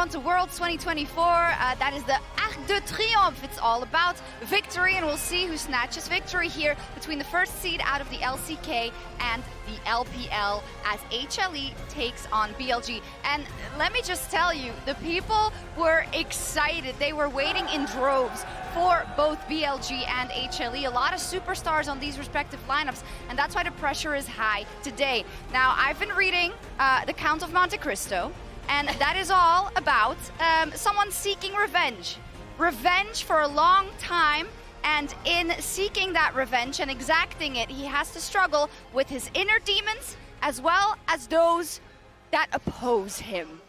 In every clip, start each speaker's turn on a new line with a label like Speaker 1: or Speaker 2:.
Speaker 1: on to Worlds 2024. That is the Arc de Triomphe. It's all about victory, and we'll see who snatches victory here between the first seed out of the LCK and the LPL as HLE takes on BLG. And let me just tell you, the people were excited. They were waiting in droves for both BLG and HLE. A lot of superstars on these respective lineups, and that's why the pressure is high today. Now, I've been reading The Count of Monte Cristo, and that is all about someone seeking revenge. Revenge for a long time, and in seeking that revenge and exacting it, he has to struggle with his inner demons as well as those that oppose him.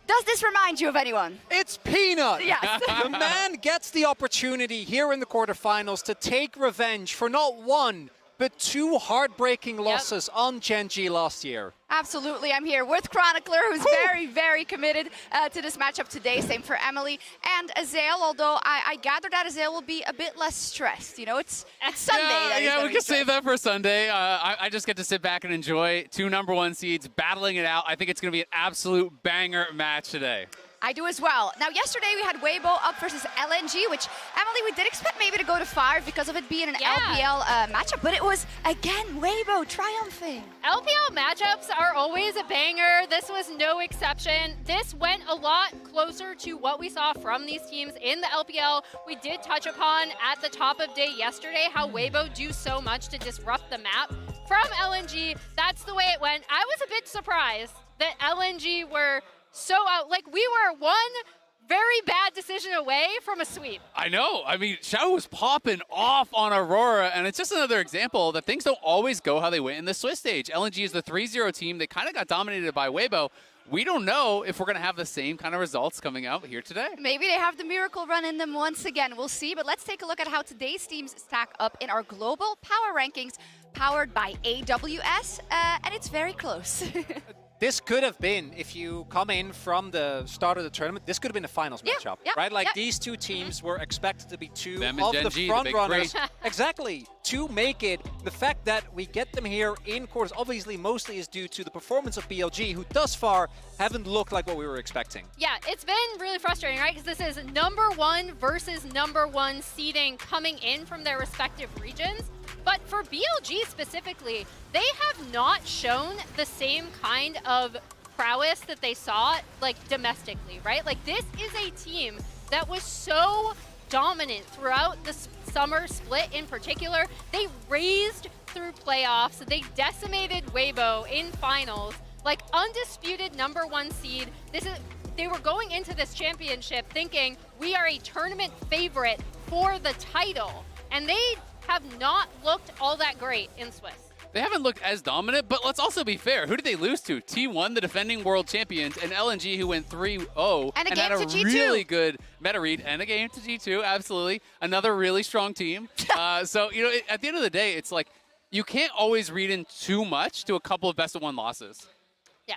Speaker 1: Does this remind you of anyone?
Speaker 2: It's Peanut!
Speaker 1: Yes.
Speaker 2: The man gets the opportunity here in the quarterfinals to take revenge for not one, but two heartbreaking losses on Gen G last year.
Speaker 1: Absolutely. I'm here with Chronicler, who's very, very committed to this matchup today. Same for Emily and Ezreal, although I gather that Ezreal will be a bit less stressed. You know, it's Sunday.
Speaker 3: Yeah, we can save that for Sunday. I just get to sit back and enjoy two #1 seeds battling it out. I think it's going to be an absolute banger match today.
Speaker 1: I do as well. Now, yesterday we had Weibo up versus LNG, which, Emily, we did expect maybe to go to 5 because of it being an LPL matchup, but it was, again, Weibo triumphing.
Speaker 4: LPL matchups are always a banger. This was no exception. This went a lot closer to what we saw from these teams in the LPL. We did touch upon at the top of day yesterday how Weibo do so much to disrupt the map. From LNG, that's the way it went. I was a bit surprised that LNG were so out, like we were one very bad decision away from a sweep.
Speaker 3: I know. I mean, Xiao was popping off on Aurora, and it's just another example that things don't always go how they went in the Swiss stage. LNG is the 3-0 team. They kind of got dominated by Weibo. We don't know if we're going to have the same kind of results coming out here today.
Speaker 1: Maybe they have the miracle run in them once again. We'll see, but let's take a look at how today's teams stack up in our global power rankings powered by AWS, and it's very close.
Speaker 2: This could have been, if you come in from the start of the tournament, this could have been a finals matchup, right? Like these two teams were expected to be two
Speaker 3: Them
Speaker 2: of
Speaker 3: and
Speaker 2: the
Speaker 3: Gen G,
Speaker 2: front
Speaker 3: the big
Speaker 2: runners.
Speaker 3: three.
Speaker 2: Exactly, to make it. The fact that we get them here in quarters obviously mostly is due to the performance of BLG, who thus far haven't looked like what we were expecting.
Speaker 4: Yeah, it's been really frustrating, right? Because this is #1 versus #1 seeding coming in from their respective regions. But for BLG specifically, they have not shown the same kind of prowess that they saw like domestically, right? Like this is a team that was so dominant throughout the summer split in particular. They raised through playoffs. They decimated Weibo in finals, like undisputed #1 seed. They were going into this championship thinking we are a tournament favorite for the title, and they have not looked all that great in Swiss.
Speaker 3: They haven't looked as dominant, but let's also be fair. Who did they lose to? T1, the defending world champions, and LNG, who went 3-0
Speaker 1: and
Speaker 3: had a
Speaker 1: to G2.
Speaker 3: really good meta read, and a game to G2, absolutely. Another really strong team. So, you know, at the end of the day, it's like you can't always read in too much to a couple of best-of-1 losses.
Speaker 4: Yeah.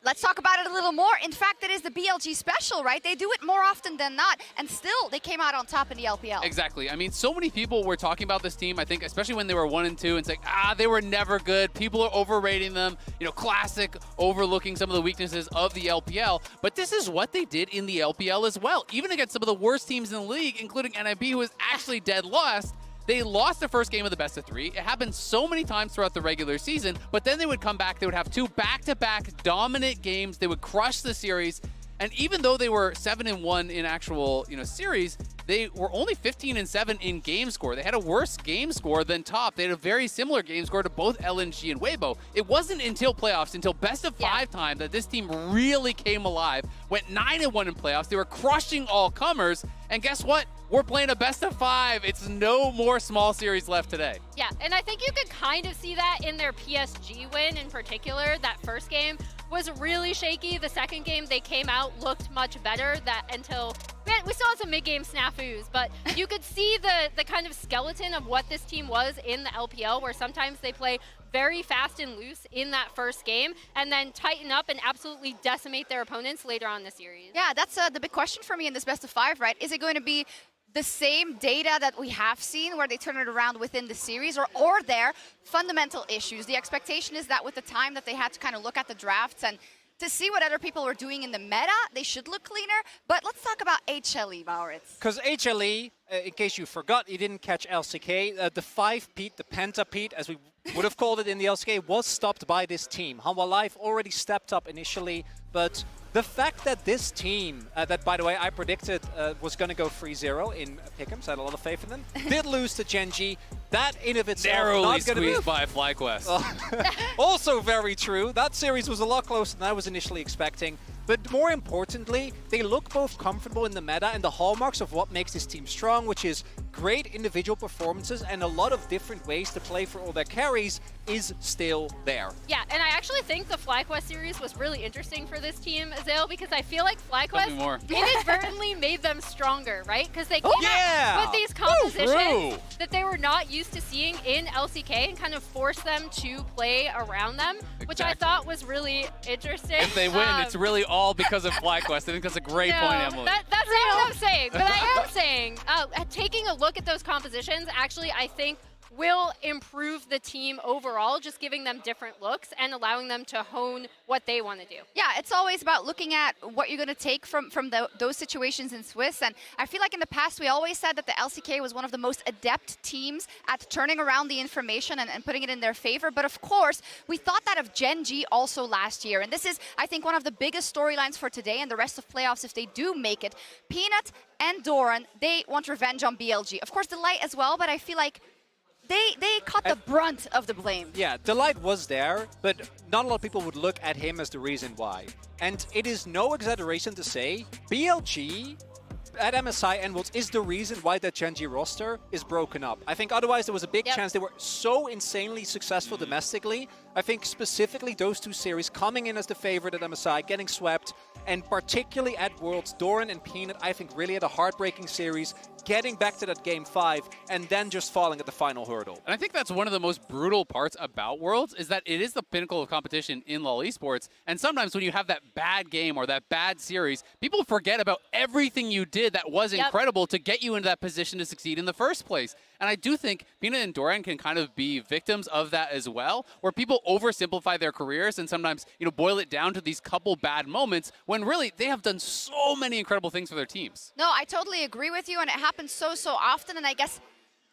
Speaker 1: Let's talk about it a little more. In fact, it is the BLG special, right? They do it more often than not, and still they came out on top in the LPL.
Speaker 3: Exactly. I mean, so many people were talking about this team, I think, especially when they were 1 and 2, and saying, they were never good. People are overrating them. You know, classic, overlooking some of the weaknesses of the LPL. But this is what they did in the LPL as well. Even against some of the worst teams in the league, including NIB, who was actually dead lost. They lost the first game of the best-of-3. It happened so many times throughout the regular season, but then they would come back. They would have two back-to-back dominant games. They would crush the series. And even though they were 7-1 in actual, series, they were only 15-7 in game score. They had a worse game score than top. They had a very similar game score to both LNG and Weibo. It wasn't until playoffs, until best-of-5 time, that this team really came alive. Went 9-1 in playoffs. They were crushing all comers. And guess what? We're playing a best-of-5. It's no more small series left today.
Speaker 4: Yeah, and I think you could kind of see that in their PSG win in particular. That first game was really shaky. The second game, they came out, looked much better until we still had some mid-game snafus, but you could see the kind of skeleton of what this team was in the LPL, where sometimes they play very fast and loose in that first game and then tighten up and absolutely decimate their opponents later on in the series.
Speaker 1: Yeah, that's the big question for me in this best-of-5, right? Is it going to be the same data that we have seen where they turn it around within the series, or there fundamental issues? The expectation is that with the time that they had to kind of look at the drafts and to see what other people were doing in the meta, they should look cleaner. But let's talk about HLE, Maurits.
Speaker 2: Because HLE, in case you forgot, you didn't catch LCK, the 5-peat, the Penta-peat, as we would have called it in the LCK, was stopped by this team. Hanwha Life already stepped up initially, but the fact that this team, that by the way I predicted was going to go 3-0 in Pick'ems, I had a lot of faith in them, did lose to Gen.G. That in of itself
Speaker 3: Narrowly squeezed by FlyQuest.
Speaker 2: Also very true. That series was a lot closer than I was initially expecting. But more importantly, they look both comfortable in the meta and the hallmarks of what makes this team strong, which is great individual performances and a lot of different ways to play for all their carries is still there.
Speaker 4: Yeah, and I actually think the FlyQuest series was really interesting for this team, Ezreal, because I feel like FlyQuest inadvertently made them stronger, right? Because they came up with these compositions that they were not used to seeing in LCK and kind of forced them to play around them, which I thought was really interesting.
Speaker 3: If they win, it's really all because of FlyQuest. I think that's a great point, Emily.
Speaker 4: That's not what I'm saying, but I am saying taking a look at those compositions, actually, I think will improve the team overall, just giving them different looks and allowing them to hone what they want to do.
Speaker 1: Yeah, it's always about looking at what you're going to take from those situations in Swiss. And I feel like in the past, we always said that the LCK was one of the most adept teams at turning around the information and putting it in their favor. But of course, we thought that of Gen.G also last year. And this is, I think, one of the biggest storylines for today and the rest of playoffs if they do make it. Peanut and Doran, they want revenge on BLG. Of course, Delight as well, but I feel like they caught the brunt of the blame.
Speaker 2: Yeah, Delight was there, but not a lot of people would look at him as the reason why. And it is no exaggeration to say BLG at MSI and Worlds is the reason why that Gen.G roster is broken up. I think otherwise there was a big chance. They were so insanely successful domestically. I think specifically those two series coming in as the favorite at MSI, getting swept, and particularly at Worlds, Doran and Peanut, I think really had a heartbreaking series, getting back to that Game 5, and then just falling at the final hurdle.
Speaker 3: And I think that's one of the most brutal parts about Worlds, is that it is the pinnacle of competition in LoL Esports, and sometimes when you have that bad game or that bad series, people forget about everything you did that was incredible to get you into that position to succeed in the first place. And I do think Peanut and Doran can kind of be victims of that as well, where people oversimplify their careers and sometimes, boil it down to these couple bad moments when really they have done so many incredible things for their teams.
Speaker 1: No, I totally agree with you, and it happens so often. And I guess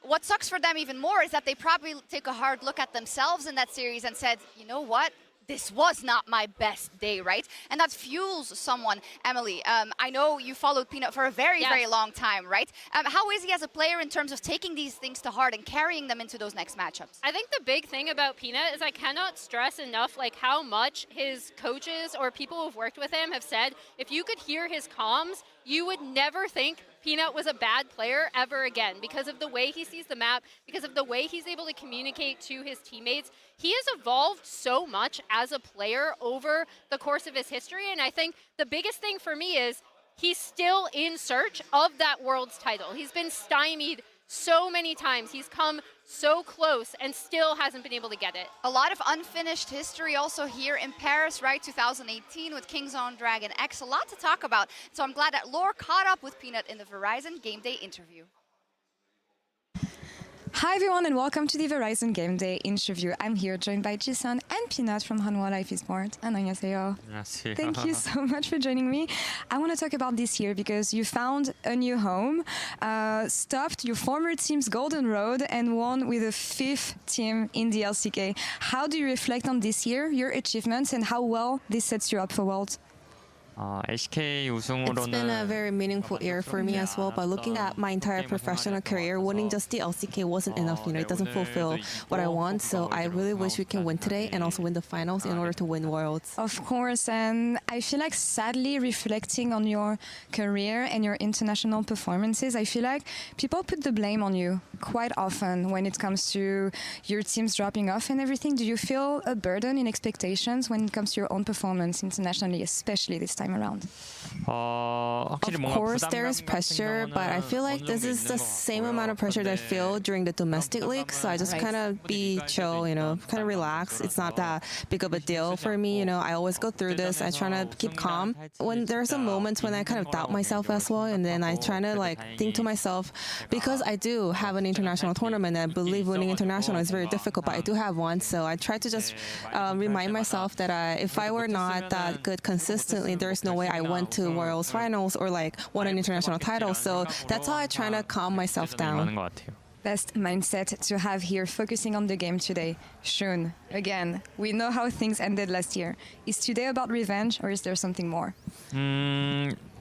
Speaker 1: what sucks for them even more is that they probably take a hard look at themselves in that series and said, you know what? This was not my best day, right? And that fuels someone. Emily, I know you followed Peanut for a very long time, right? How is he as a player in terms of taking these things to heart and carrying them into those next matchups?
Speaker 4: I think the big thing about Peanut is I cannot stress enough how much his coaches or people who've worked with him have said, if you could hear his comms, you would never think Peanut was a bad player ever again because of the way he sees the map, because of the way he's able to communicate to his teammates. He has evolved so much as a player over the course of his history, and I think the biggest thing for me is he's still in search of that World's title. He's been stymied so many times. He's come so close and still hasn't been able to get it.
Speaker 1: A lot of unfinished history also here in Paris, right? 2018 with King's Own Dragon X. A lot to talk about. So I'm glad that Lore caught up with Peanut in the Verizon Game Day interview.
Speaker 5: Hi everyone and welcome to the Verizon Game Day interview. I'm here joined by Jason and Peanut from Hanwha Life Esports. 안녕하세요. Thank you so much for joining me. I want to talk about this year because you found a new home, stopped your former team's golden road and won with a 5th team in the LCK. How do you reflect on this year, your achievements, and how well this sets you up for Worlds?
Speaker 6: It's been a very meaningful year for me as well, but looking at my entire professional career, winning just the LCK wasn't enough. It doesn't fulfill what I want, so I really wish we can win today and also win the finals in order to win Worlds.
Speaker 5: Of course, and I feel like sadly reflecting on your career and your international performances, I feel like people put the blame on you quite often when it comes to your teams dropping off and everything. Do you feel a burden in expectations when it comes to your own performance internationally, especially this time time around?
Speaker 6: Of course, there is pressure, but I feel like this is the same amount of pressure that I feel during the domestic league. So I just kind of be chill, kind of relax. It's not that big of a deal for me. I always go through this. I try to keep calm. When there's a moment when I kind of doubt myself as well, and then I try to think to myself, because I do have an international tournament, and I believe winning international is very difficult, but I do have one. So I try to just remind myself that if I were not that good consistently, there's no way I went to World's Finals or won an international title. So that's how I try to calm myself down.
Speaker 5: Best mindset to have here, focusing on the game today. Shun, again, we know how things ended last year. Is today about revenge, or is there something more?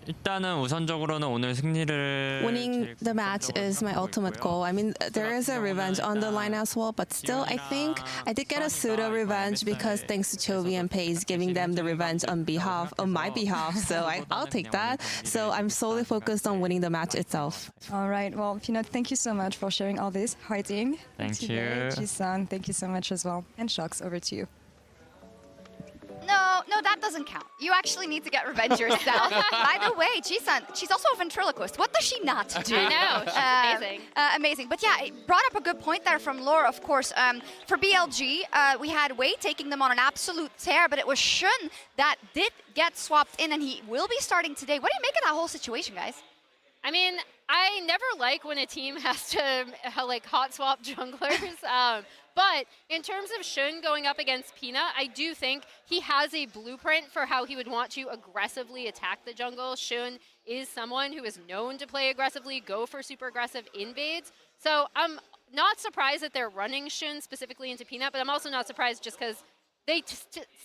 Speaker 7: 일단은 우선적으로는 오늘 승리를
Speaker 6: Winning the match is my ultimate goal. I mean, there is a revenge on the line as well, but still, I think I did get a pseudo revenge because thanks to Chovy and Paige giving them the revenge on my behalf. So I'll take that. So I'm solely focused on winning the match itself.
Speaker 5: All right. Well, Peanut, thank you so much for sharing all this. Fighting.
Speaker 7: Thank you.
Speaker 5: Jisun, thank you so much as well. And Shox, over to you.
Speaker 1: No, that doesn't count. You actually need to get revenge yourself. By the way, Jisun, she's also a ventriloquist. What does she not do?
Speaker 4: I know, she's amazing.
Speaker 1: Amazing. But yeah, it brought up a good point there from Laura, of course. For BLG, we had Wei taking them on an absolute tear, but it was Shun that did get swapped in, and he will be starting today. What do you make of that whole situation, guys?
Speaker 4: I mean, I never like when a team has to hot swap junglers. But in terms of Shun going up against Peanut, I do think he has a blueprint for how he would want to aggressively attack the jungle. Shun is someone who is known to play aggressively, go for super aggressive invades. So I'm not surprised that they're running Shun specifically into Peanut, but I'm also not surprised just because they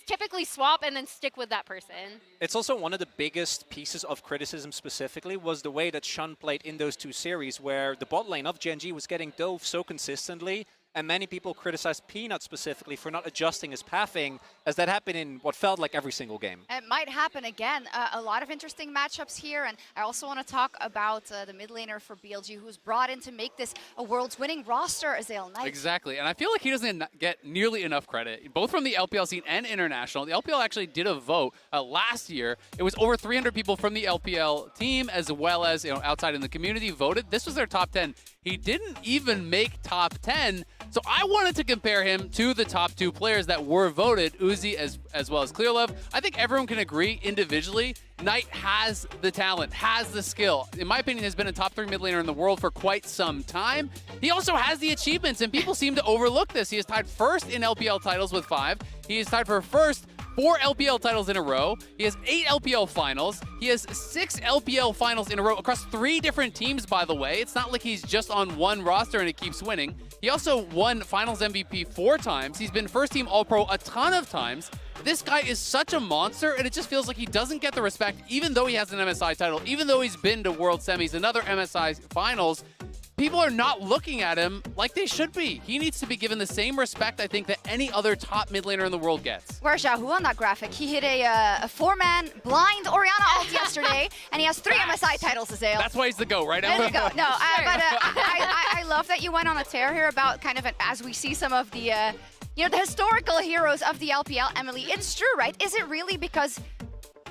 Speaker 4: typically swap and then stick with that person.
Speaker 2: It's also one of the biggest pieces of criticism specifically was the way that Shun played in those two series where the bot lane of Gen.G was getting dove so consistently, and many people criticized Peanut specifically for not adjusting his pathing, as that happened in what felt like every single game.
Speaker 1: It might happen again. A lot of interesting matchups here, and I also want to talk about the mid laner for BLG, who's brought in to make this a world's winning roster, Ezreal.
Speaker 3: Exactly, and I feel like he doesn't get nearly enough credit, both from the LPL scene and international. The LPL actually did a vote last year. It was over 300 people from the LPL team, as well as outside in the community, voted. This was their top 10. He didn't even make top 10. So I wanted to compare him to the top two players that were voted, Uzi as well as Clearlove. I think everyone can agree individually, Knight has the talent, has the skill. In my opinion, has been a top 3 mid laner in the world for quite some time. He also has the achievements, and people seem to overlook this. He is tied first in LPL titles with 5. He is tied for first 4 LPL titles in a row. He has 8 LPL finals. He has 6 LPL finals in a row across 3 different teams, by the way. It's not like he's just on one roster and he keeps winning. He also won finals MVP 4 times. He's been first team All-Pro a ton of times. This guy is such a monster, and it just feels like he doesn't get the respect, even though he has an MSI title, even though he's been to World Semis, another MSI finals. People are not looking at him like they should be. He needs to be given the same respect, I think, that any other top mid laner in the world gets.
Speaker 1: Where's Xiaohu on that graphic? He hit a 4-man blind Orianna ult yesterday, and he has 3 MSI titles, Ezreal.
Speaker 3: That's why he's the GOAT, right?
Speaker 1: There you go. No, but I love that you went on a tear here about kind of, as we see some of the, the historical heroes of the LPL. Emily, it's true, right? Is it really because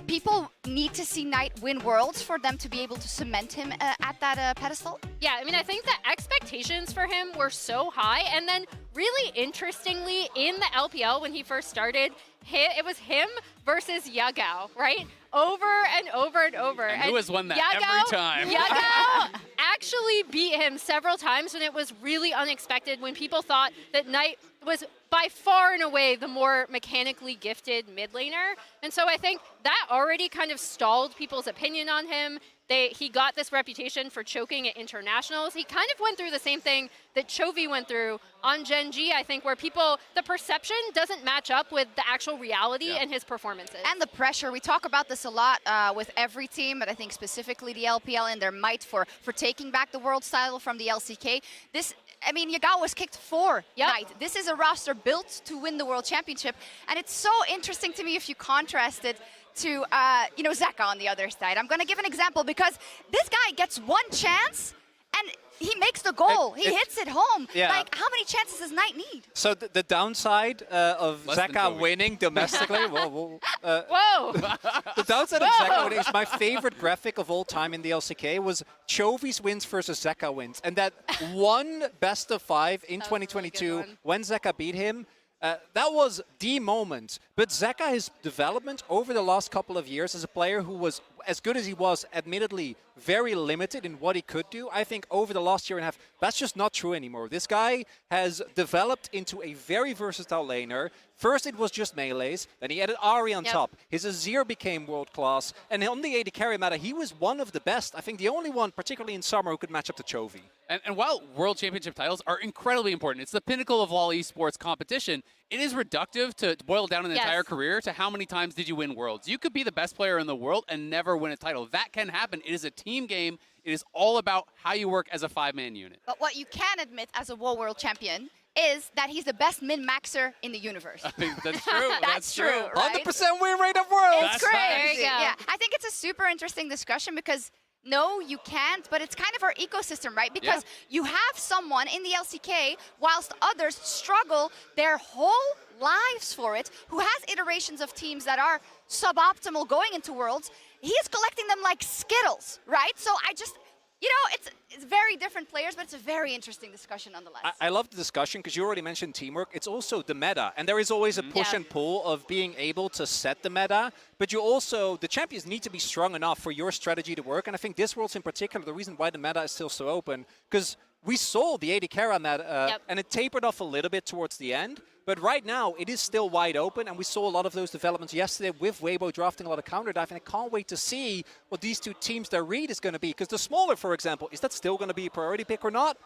Speaker 1: people need to see Knight win Worlds for them to be able to cement him at that pedestal?
Speaker 4: Yeah, I mean, I think the expectations for him were so high, and then really interestingly, in the LPL when he first started, it was him versus Yagao, right? Over and over and over.
Speaker 3: And who has won that every time?
Speaker 4: Yagao actually beat him several times when it was really unexpected, when people thought that Knight was by far and away the more mechanically gifted mid laner. And so I think that already kind of stalled people's opinion on him. He got this reputation for choking at internationals. He kind of went through the same thing that Chovy went through on Gen.G, I think, where the perception doesn't match up with the actual reality and his performances.
Speaker 1: And the pressure. We talk about this a lot with every team, but I think specifically the LPL and their might for taking back the world title from the LCK. Yagao was kicked for Knight. This is a roster built to win the World Championship. And it's so interesting to me if you contrast it to, Zeka on the other side. I'm going to give an example because this guy gets one chance and he makes the goal. He hits it home.
Speaker 2: Yeah.
Speaker 1: Like, how many chances does Knight need?
Speaker 2: So the downside of
Speaker 3: Less than
Speaker 2: Zeka
Speaker 3: Chovy.
Speaker 2: winning domestically,
Speaker 4: Whoa!
Speaker 2: the downside of Zeka winning is my favorite graphic of all time in the LCK was Chovy's wins versus Zeka wins. And that one best of 5 in
Speaker 4: That was a really
Speaker 2: 2022
Speaker 4: good one.
Speaker 2: when Zeka beat him, that was the moment. But Zeka, his development over the last couple of years as a player who was, as good as he was, admittedly very limited in what he could do, I think over the last year and a half, that's just not true anymore. This guy has developed into a very versatile laner. First it was just melees, then he added Ahri on top. His Azir became world-class, and on the AD carry meta, he was one of the best. I think the only one, particularly in summer, who could match up to Chovy.
Speaker 3: And while World Championship titles are incredibly important, it's the pinnacle of all esports competition, it is reductive to boil down an entire career to how many times did you win Worlds. You could be the best player in the world and never win a title. That can happen. It is a team game. It is all about how you work as a 5-man unit.
Speaker 1: But what you can admit as a world champion is that he's the best min-maxer in the universe.
Speaker 3: I think that's true.
Speaker 1: That's true, right?
Speaker 2: 100% win rate of Worlds!
Speaker 1: It's
Speaker 3: That's
Speaker 1: crazy.
Speaker 4: There you go.
Speaker 1: Yeah, I think it's a super interesting discussion because no, you can't, but it's kind of our ecosystem, right? Because you have someone in the LCK, whilst others struggle their whole lives for it, who has iterations of teams that are suboptimal going into Worlds. He is collecting them like Skittles, right? So I just, you know, it's very different players, but it's a very interesting discussion nonetheless.
Speaker 2: I love the discussion because you already mentioned teamwork. It's also the meta, and there is always a push and pull of being able to set the meta, but you also, the champions need to be strong enough for your strategy to work, and I think this World's in particular, the reason why the meta is still so open, because we saw the AD carry meta, and it tapered off a little bit towards the end, but right now it is still wide open, and we saw a lot of those developments yesterday with Weibo drafting a lot of counter dive, and I can't wait to see what these two teams, their read is going to be, because the smaller, for example, is that still going to be a priority pick or not?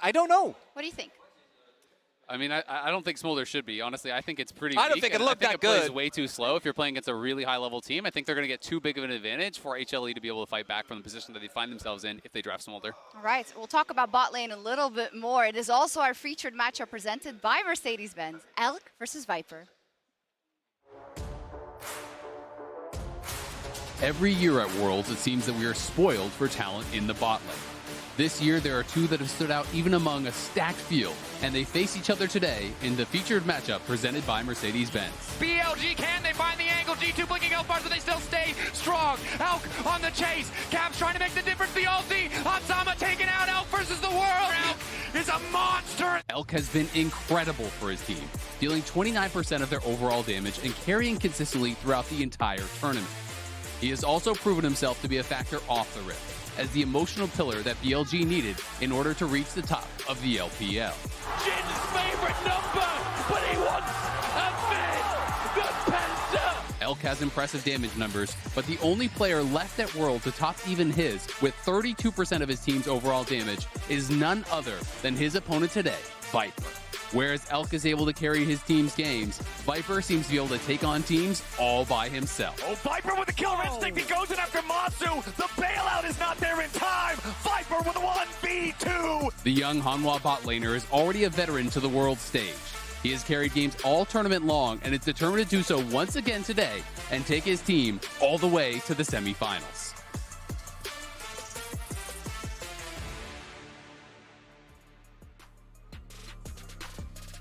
Speaker 2: I don't know.
Speaker 1: What do you think?
Speaker 3: I mean, I don't think Smolder should be. Honestly, I think it's pretty
Speaker 2: I don't
Speaker 3: weak,
Speaker 2: think it
Speaker 3: and
Speaker 2: looked
Speaker 3: I think
Speaker 2: that
Speaker 3: it plays
Speaker 2: good.
Speaker 3: way too slow if you're playing against a really high-level team. I think they're going to get too big of an advantage for HLE to be able to fight back from the position that they find themselves in if they draft Smolder.
Speaker 1: All right, we'll talk about bot lane a little bit more. It is also our featured matchup presented by Mercedes-Benz, Elk versus Viper.
Speaker 3: Every year at Worlds, it seems that we are spoiled for talent in the bot lane. This year, there are two that have stood out even among a stacked field, and they face each other today in the featured matchup presented by Mercedes-Benz.
Speaker 8: BLG, can they find the angle? G2 blinking out bars, but they still stay strong. Elk on the chase. Cap's trying to make the difference. The ulti. Hansama taken out. Elk versus the world. Elk is a monster.
Speaker 3: Elk has been incredible for his team, dealing 29% of their overall damage and carrying consistently throughout the entire tournament. He has also proven himself to be a factor off the rip, as the emotional pillar that BLG needed in order to reach the top of the LPL.
Speaker 8: Jin's favorite number, but he wants a fifth. The Penta.
Speaker 3: Elk has impressive damage numbers, but the only player left at World to top even his, with 32% of his team's overall damage, is none other than his opponent today, Viper. Whereas Elk is able to carry his team's games, Viper seems to be able to take on teams all by himself.
Speaker 8: Oh, Viper with the killer instinct. He goes in after Matsu. The bailout is not there in time. Viper with a 1v2.
Speaker 3: The young Hanwha bot laner is already a veteran to the world stage. He has carried games all tournament long and is determined to do so once again today and take his team all the way to the semifinals.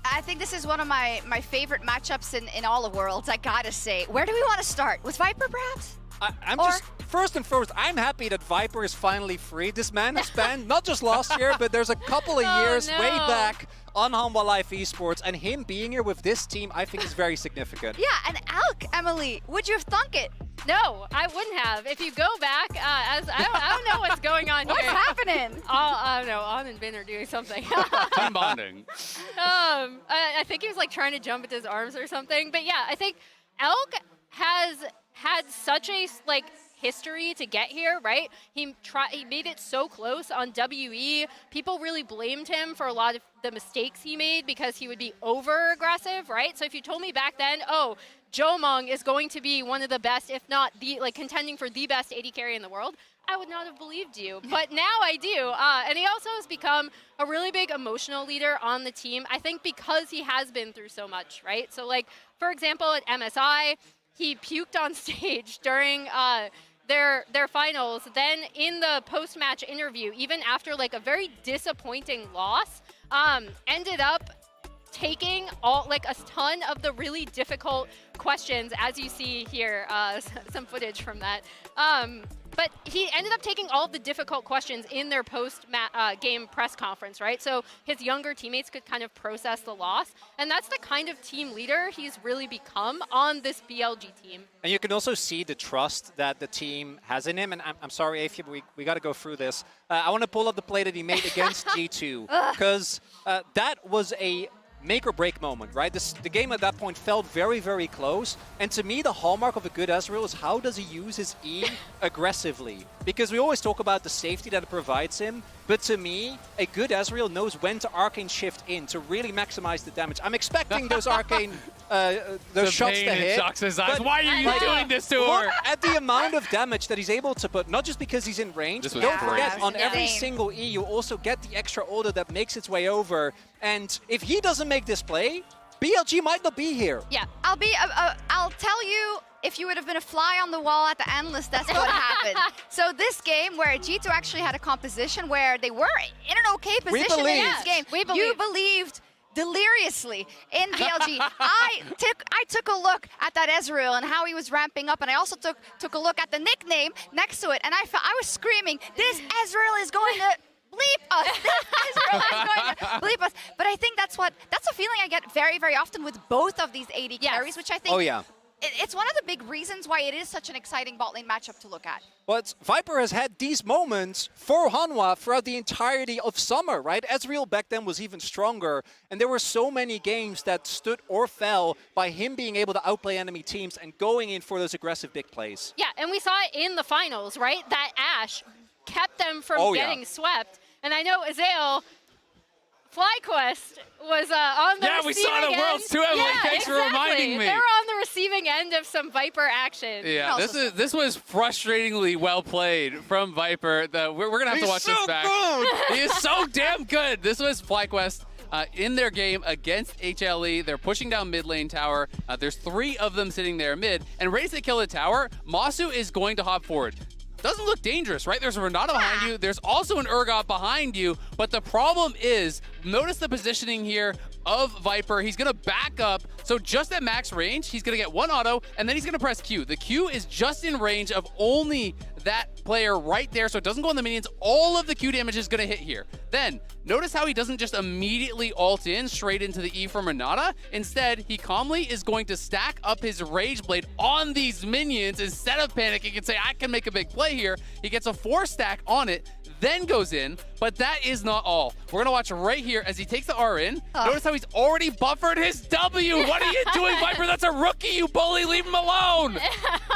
Speaker 1: I think this is one of my favorite matchups in all of Worlds, I gotta say. Where do we want to start? With Viper, perhaps?
Speaker 2: I'm just, first and foremost, I'm happy that Viper is finally free. This man has spent, not just last year, but there's a couple of years way back on Hanwha Live Esports, and him being here with this team, I think is very significant.
Speaker 1: Yeah, and Elk, Emily, would you have thunk it?
Speaker 4: No, I wouldn't have. If you go back, I don't know what's going on
Speaker 1: What's
Speaker 4: here.
Speaker 1: happening?
Speaker 4: I don't know. On and Bin are doing something.
Speaker 3: Team bonding.
Speaker 4: I think he was like trying to jump into his arms or something. But yeah, I think Elk has had such a history to get here, right? He made it so close on WE. People really blamed him for a lot of the mistakes he made because he would be over aggressive, right? So if you told me back then, oh, Jomong is going to be one of the best, if not the contending for the best AD carry in the world, I would not have believed you. But now I do. And he also has become a really big emotional leader on the team, I think because he has been through so much, right? So for example, at MSI, he puked on stage during their finals, then in the post-match interview, even after like a very disappointing loss, ended up taking a ton of the really difficult questions, as you see here, some footage from that. But he ended up taking all of the difficult questions in their post-game press conference, right? So his younger teammates could kind of process the loss. And that's the kind of team leader he's really become on this BLG team.
Speaker 2: And you can also see the trust that the team has in him. And I'm sorry, Aphia, we got to go through this. I want to pull up the play that he made against G2, because that was a make or break moment, right? The game at that point felt very, very close. And to me, the hallmark of a good Ezreal is how does he use his E aggressively? Because we always talk about the safety that it provides him. But to me, a good Ezreal knows when to Arcane shift in to really maximize the damage. I'm expecting those Arcane those shots to hit.
Speaker 3: Shocks his eyes. Why are you doing this to her?
Speaker 2: Look at the amount of damage that he's able to put, not just because he's in range. Don't forget, on every single E, you also get the extra order that makes its way over. And if he doesn't make this play, BLG might not be here.
Speaker 1: Yeah, I'll tell you, if you would have been a fly on the wall at the analyst, that's what happened. So this game where G2 actually had a composition where they were in an okay position in this game, you believed deliriously in BLG. I took a look at that Ezreal and how he was ramping up, and I also took a look at the nickname next to it, and I was screaming, this Ezreal is going to bleep us. This Ezreal is going to bleep us. But I think that's a feeling I get very, very often with both of these AD carries, which I think it's one of the big reasons why it is such an exciting bot lane matchup to look at.
Speaker 2: But Viper has had these moments for Hanwha throughout the entirety of summer, right? Ezreal back then was even stronger, and there were so many games that stood or fell by him being able to outplay enemy teams and going in for those aggressive big plays.
Speaker 4: Yeah, and we saw it in the finals, right? That Ashe kept them from getting swept. And I know Ezreal, FlyQuest was on the receiving end.
Speaker 3: Yeah, we saw it at Worlds too, Emily. Thanks for reminding me.
Speaker 4: They were on the receiving end of some Viper action.
Speaker 3: Yeah, this was frustratingly well played from Viper. We're going to have to watch this back. He is so damn good. This was FlyQuest in their game against HLE. They're pushing down mid lane tower. There's 3 of them sitting there mid. And right as they kill the tower, Masu is going to hop forward. Doesn't look dangerous, right? There's a Renata behind you. There's also an Urgot behind you. But the problem is, notice the positioning here of Viper. He's going to back up. So just at max range, he's going to get 1 auto, and then he's going to press Q. The Q is just in range of only that player right there, so it doesn't go on the minions. All of the Q damage is going to hit here. Then, notice how he doesn't just immediately ult in straight into the E from Renata. Instead, he calmly is going to stack up his Rage Blade on these minions instead of panicking and say, I can make a big play here. He gets a 4 stack on it, then goes in, but that is not all. We're gonna watch right here as he takes the R in. Notice how he's already buffered his W. What are you doing, Viper? That's a rookie, you bully. Leave him alone.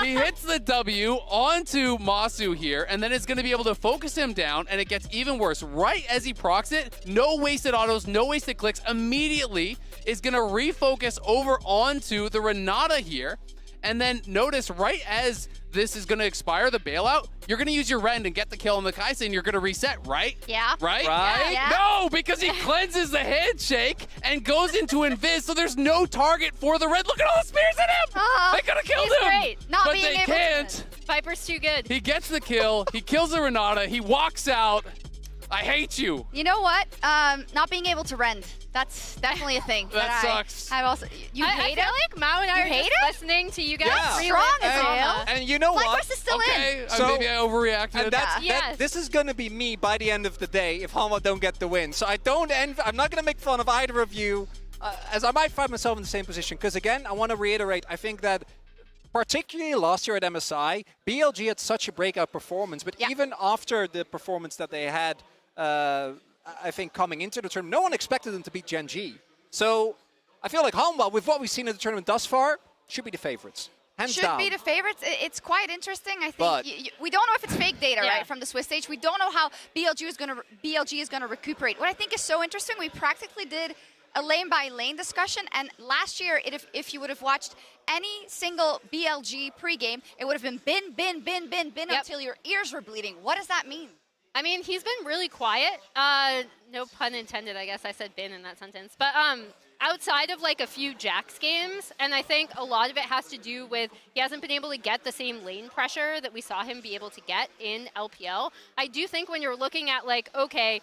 Speaker 3: He hits the W onto Masu here, and then it's gonna be able to focus him down, and it gets even worse. Right as he procs it, no wasted autos, no wasted clicks, immediately is gonna refocus over onto the Renata here. And then notice right as this is going to expire, the bailout, you're going to use your Rend and get the kill on the Kaisa, and you're going to reset, right?
Speaker 1: Yeah.
Speaker 3: Right?
Speaker 1: Yeah.
Speaker 3: No, because he cleanses the handshake and goes into Invis, so there's no target for the Rend. Look at all the spears in him! They could have killed him!
Speaker 4: Great.
Speaker 3: But they can't.
Speaker 4: Viper's too good.
Speaker 3: He gets the kill, he kills the Renata, he walks out. I hate you.
Speaker 1: You know what? Not being able to rend. That's definitely a thing.
Speaker 3: That sucks.
Speaker 1: I also, you hate
Speaker 4: I feel like Mao and I are just listening to you guys.
Speaker 2: Yeah.
Speaker 1: Strong as hell.
Speaker 2: And you know what?
Speaker 1: FlyQuest is still in.
Speaker 2: So,
Speaker 3: maybe I overreacted.
Speaker 2: And this is going to be me by the end of the day if Hanwha don't get the win. So I'm not going to make fun of either of you, as I might find myself in the same position. Because again, I want to reiterate, I think that particularly last year at MSI, BLG had such a breakout performance. But even after the performance that they had, I think coming into the tournament, no one expected them to beat Gen G. So I feel like Hanwha, with what we've seen in the tournament thus far, should be the favorites. Hands down.
Speaker 1: Should be the favorites. It's quite interesting. I think we don't know if it's fake data, right, from the Swiss stage. We don't know how BLG is going to recuperate. What I think is so interesting, we practically did a lane-by-lane discussion, and last year, if you would have watched any single BLG pregame, it would have been bin until your ears were bleeding. What does that mean?
Speaker 4: I mean, he's been really quiet. No pun intended, I guess I said bin in that sentence. But outside of like a few Jax games, and I think a lot of it has to do with he hasn't been able to get the same lane pressure that we saw him be able to get in LPL. I do think when you're looking at like, okay,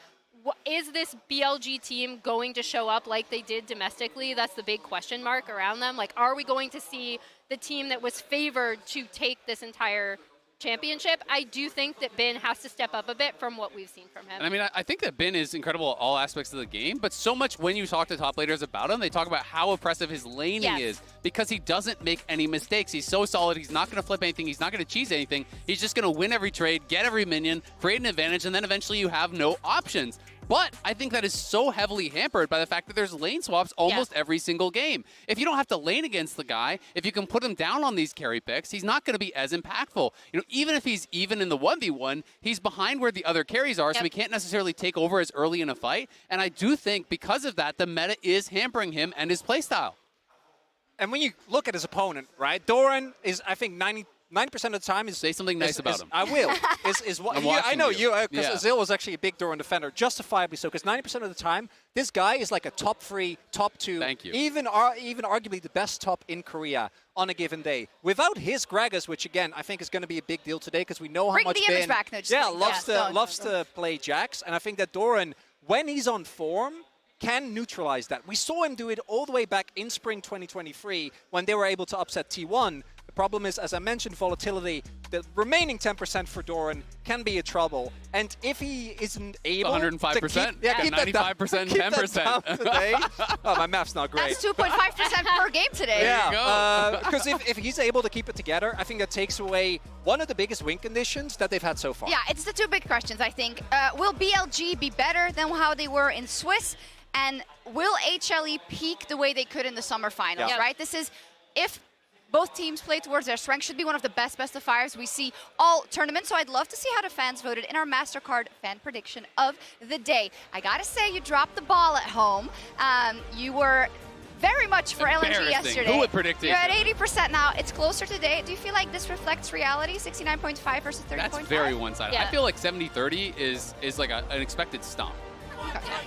Speaker 4: is this BLG team going to show up like they did domestically? That's the big question mark around them. Like, are we going to see the team that was favored to take this entire championship? I do think that Bin has to step up a bit from what we've seen from him.
Speaker 3: And I mean, I think that Bin is incredible at all aspects of the game, but so much when you talk to top laners about him, they talk about how impressive his laning is because he doesn't make any mistakes. He's so solid. He's not going to flip anything. He's not going to cheese anything. He's just going to win every trade, get every minion, create an advantage, and then eventually you have no options. But I think that is so heavily hampered by the fact that there's lane swaps almost every single game. If you don't have to lane against the guy, if you can put him down on these carry picks, he's not going to be as impactful. You know, even if he's even in the 1v1, he's behind where the other carries are, so he can't necessarily take over as early in a fight. And I do think because of that, the meta is hampering him and his playstyle.
Speaker 2: And when you look at his opponent, right, Doran is, I think, 90% of the time is...
Speaker 3: Say something nice about him.
Speaker 2: I will. is what I know you, because Ezreal was actually a big Doran defender, justifiably so, because 90% of the time, this guy is like a top 3, top 2, even arguably the best top in Korea on a given day. Without his Gragas, which again, I think is going to be a big deal today, because we know how much Bin loves to play Jax, and I think that Doran, when he's on form, can neutralize that. We saw him do it all the way back in spring 2023 when they were able to upset T1. The problem is, as I mentioned, volatility. The remaining 10% for Doran can be a trouble. And if he isn't able
Speaker 3: 105%,
Speaker 2: to keep, keep
Speaker 3: 95%, 10%.
Speaker 2: Today, oh, my math's not great.
Speaker 1: That's 2.5% per game today.
Speaker 2: Yeah, because if he's able to keep it together, I think that takes away one of the biggest win conditions that they've had so far.
Speaker 1: Yeah, it's the two big questions, I think. Will BLG be better than how they were in Swiss? And will HLE peak the way they could in the summer finals, right? This is, if both teams play towards their strength, should be one of the best of fires we see all tournaments. So I'd love to see how the fans voted in our MasterCard fan prediction of the day. I gotta say, you dropped the ball at home. You were very much for LNG yesterday.
Speaker 3: Who would predict it?
Speaker 1: You're at 80% now. It's closer today. Do you feel like this reflects reality? 69.5 versus 30.5?
Speaker 3: That's very one-sided. I feel like 70-30 is like an expected stomp.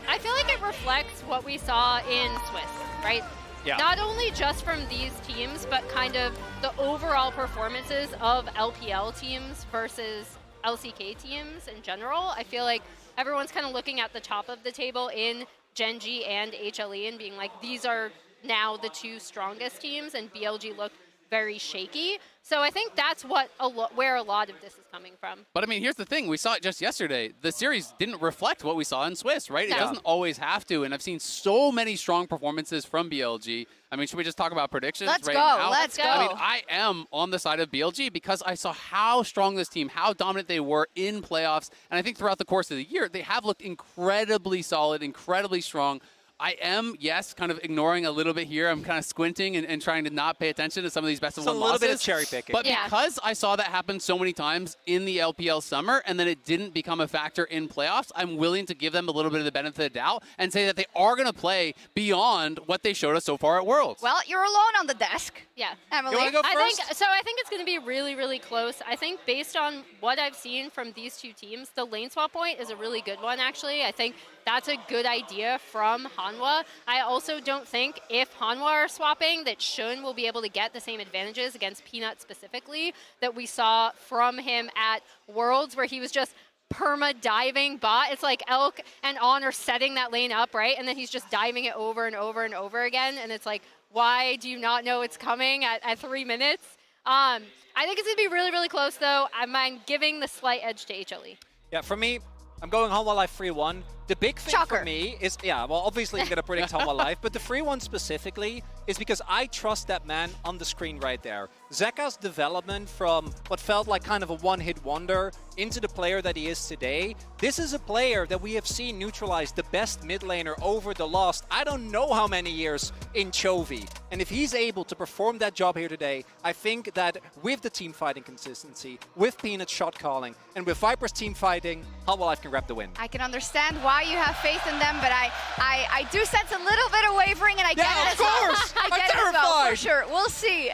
Speaker 4: I feel like it reflects what we saw in Swiss, right?
Speaker 2: Yeah.
Speaker 4: Not only just from these teams, but kind of the overall performances of LPL teams versus LCK teams in general. I feel like everyone's kind of looking at the top of the table in Gen.G and HLE and being like, these are now the two strongest teams, and BLG looked very shaky. So I think that's what where a lot of this is coming from.
Speaker 3: But I mean, here's the thing. We saw it just yesterday. The series didn't reflect what we saw in Swiss, right? It doesn't always have to. And I've seen so many strong performances from BLG. I mean, should we just talk about predictions right now?
Speaker 1: Let's go.
Speaker 3: I mean, I am on the side of BLG because I saw how strong this team, how dominant they were in playoffs. And I think throughout the course of the year, they have looked incredibly solid, incredibly strong. I am, yes, kind of ignoring a little bit here. I'm kind of squinting and trying to not pay attention to some of these best-of-one losses.
Speaker 2: A little bit of cherry picking.
Speaker 3: But because I saw that happen so many times in the LPL summer and then it didn't become a factor in playoffs, I'm willing to give them a little bit of the benefit of the doubt and say that they are going to play beyond what they showed us so far at Worlds.
Speaker 1: Well, you're alone on the desk.
Speaker 4: Yeah.
Speaker 1: Emily?
Speaker 2: You want to go first?
Speaker 4: I think it's going to be really, really close. I think based on what I've seen from these two teams, the lane swap point is a really good one, actually. I think that's a good idea from Hanwha. I also don't think if Hanwha are swapping that Shun will be able to get the same advantages against Peanut specifically that we saw from him at Worlds, where he was just perma-diving bot. It's like Elk and On are setting that lane up, right? And then he's just diving it over and over and over again. And it's like, why do you not know it's coming at 3 minutes? I think it's going to be really, really close, though. I'm giving the slight edge to HLE.
Speaker 2: Yeah, for me, I'm going Hanwha Life 3-1. The big thing for me is, well, obviously I'm going to predict Hanwha Life, but the 3-1 specifically is because I trust that man on the screen right there. Zeka's development from what felt like kind of a one-hit wonder into the player that he is today. This is a player that we have seen neutralize the best mid laner over the last, I don't know how many years in Chovy. And if he's able to perform that job here today, I think that with the team fighting consistency, with Peanut's shot calling, and with Viper's team fighting, Hanwha Life can grab the win.
Speaker 1: I can understand why why you have faith in them, but I do sense a little bit of wavering, and I get it as well. I get it as well, for sure. We'll see.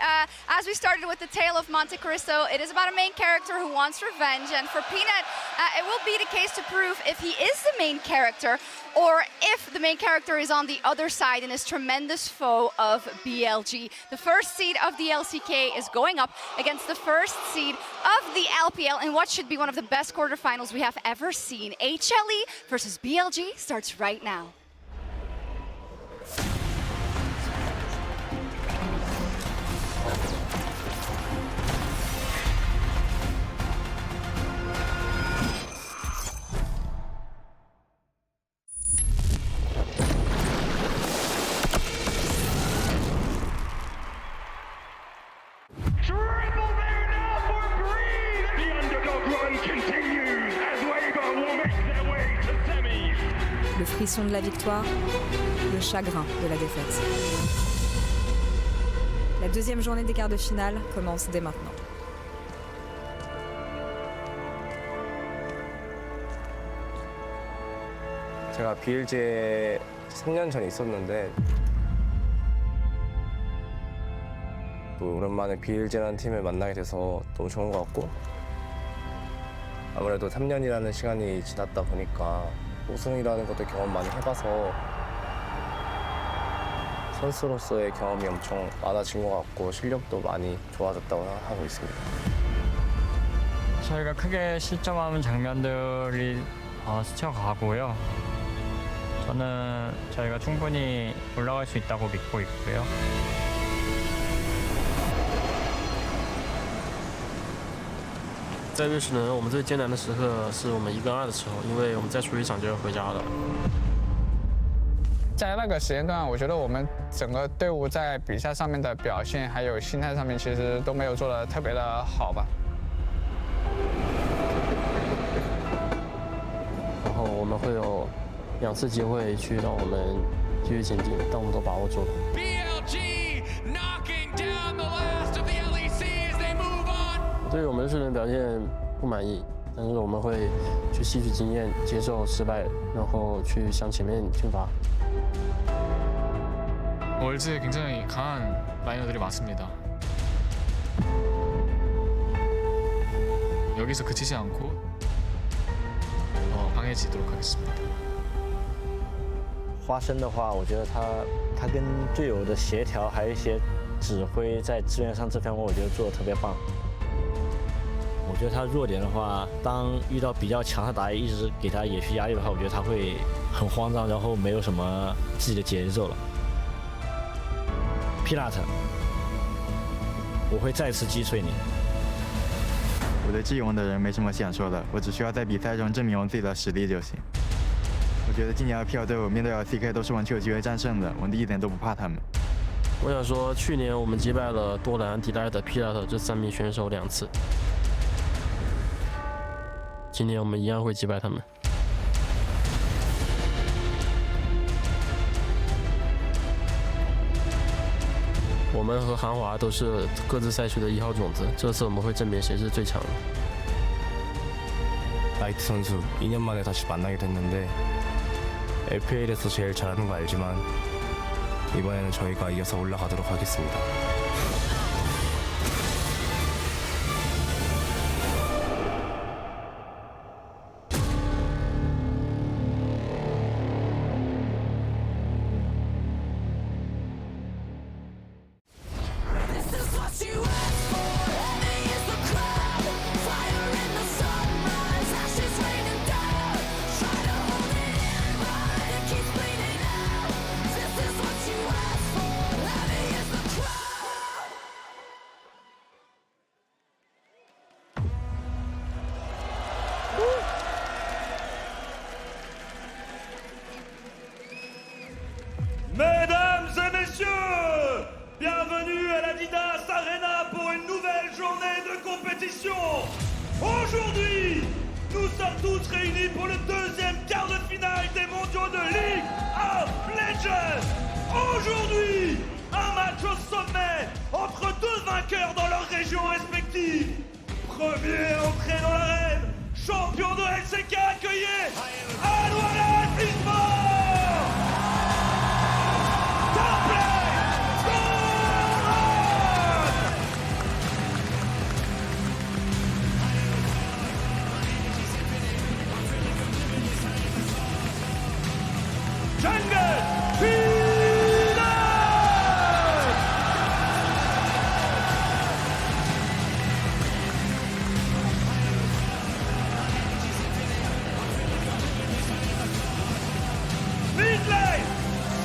Speaker 1: As we started with the tale of Monte Cristo, it is about a main character who wants revenge, and for Peanut, it will be the case to prove if he is the main character or if the main character is on the other side and is tremendous foe of BLG. The first seed of the LCK is going up against the first seed of the LPL in what should be one of the best quarterfinals we have ever seen. HLE versus BLG starts right now.
Speaker 9: Le frisson de la victoire, le chagrin de la défaite. La deuxième journée des quarts de finale commence dès maintenant.
Speaker 10: 제가 BLG에 3년 전에 있었는데 또 오랜만에 BLG라는 팀을 만나게 돼서 너무 좋은 것 같고 아무래도 3년이라는 시간이 지났다 보니까 우승이라는 것도 경험 많이 해봐서 선수로서의 경험이 엄청 많아진 것 같고 실력도 많이 좋아졌다고 생각하고 있습니다.
Speaker 7: 저희가 크게 실점하는 장면들이 스쳐가고요. 저는 저희가 충분히 올라갈 수 있다고 믿고 있고요.
Speaker 11: 在瑞士呢，我们最艰难的时刻是我们1跟2的时候，因为我们再输一场就要回家了。
Speaker 12: 在那个时间段，我觉得我们整个队伍在比赛上面的表现，还有心态上面，其实都没有做得特别的好吧。
Speaker 11: 然后我们会有2次机会去让我们继续前进，但我们都把握住了。BLG knocking down the last of the LEC as they move on。我对我们瑞士人表现不满意，但是我们会去吸取经验，接受失败，然后去向前面进发。
Speaker 13: 월즈에 굉장히 강한 라이너들이 많습니다. 여기서 그치지 않고 더 강해지도록 하겠습니다.
Speaker 14: 花生的话，我觉得他跟队友的协调，还有一些指挥在支援上这方面，我觉得做得特别棒。我觉得他弱点的话，当遇到比较强的打野一直给他野区压力的话，我觉得他会很慌张，然后没有什么自己的节奏了。 Peanut， 我会再次击碎你。
Speaker 15: 我对季勇的人没什么想说的，我只需要在比赛中证明我自己的实力就行。我觉得今年LPL队伍面对LCK都是完全有机会战胜的，我们一点都不怕他们。
Speaker 11: 我想说，去年我们击败了多兰、迪莱特、Peanut 这3名选手2次，今年我们一样会击败他们。 我们和韩华都是各自赛区的1号种子，这次我们会证明谁是最强的。
Speaker 10: 라이트 선수 2년 만에 다시 만나게 됐는데 LPL에서 제일 잘하는 거 알지만 이번에는 저희가 이겨서 올라가도록 하겠습니다.
Speaker 16: Mesdames et messieurs, bienvenue à l'Adidas Arena pour une nouvelle journée de compétition. Aujourd'hui, nous sommes tous réunis pour le 2e quart de finale des mondiaux de League of Legends. Aujourd'hui, un match au sommet entre 2 vainqueurs dans leurs régions respectives. Premier entré dans l'arène, champion de LCK, accueillez Hanwha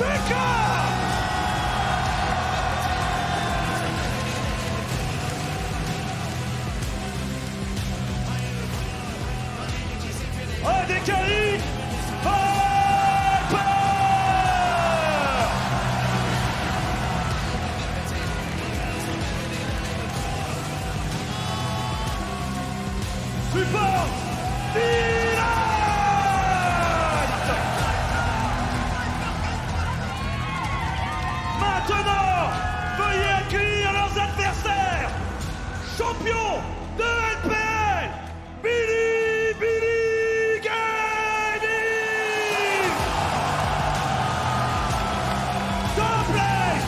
Speaker 16: Zeka! ADC Support Maintenant, veuillez accueillir leurs adversaires, champions de LPL, BiliBili Gaming! Top place,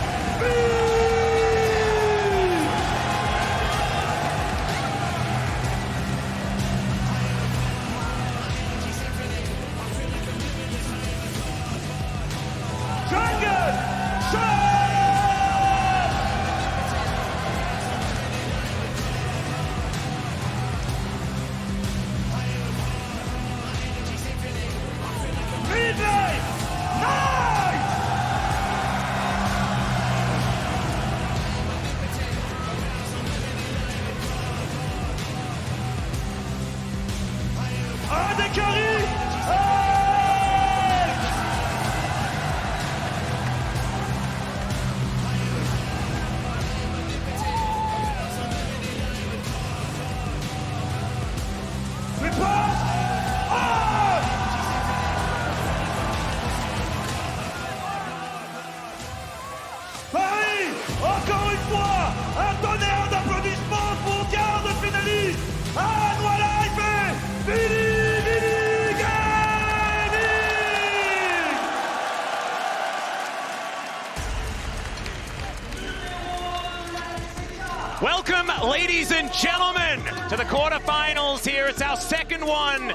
Speaker 16: Dragon! Midlane! Nice! ADC Paris, encore une fois, un tonnerre d'applaudissements pour quart de finaliste, Hanwha et BiliBili Gaming!
Speaker 17: Welcome, ladies and gentlemen, to the quarterfinals here. It's our second one.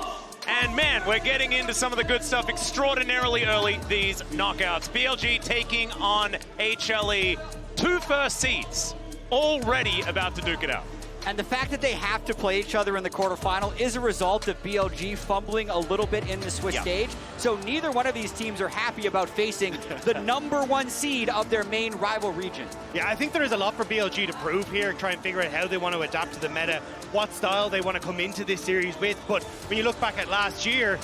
Speaker 17: And man, we're getting into some of the good stuff extraordinarily early, these knockouts. BLG taking on HLE. 2 first seeds, already about to duke it out.
Speaker 18: And the fact that they have to play each other in the quarterfinal is a result of BLG fumbling a little bit in the Swiss stage. So neither one of these teams are happy about facing the #1 seed of their main rival region.
Speaker 19: Yeah, I think there is a lot for BLG to prove here, try and figure out how they want to adapt to the meta, what style they want to come into this series with. But when you look back at last year,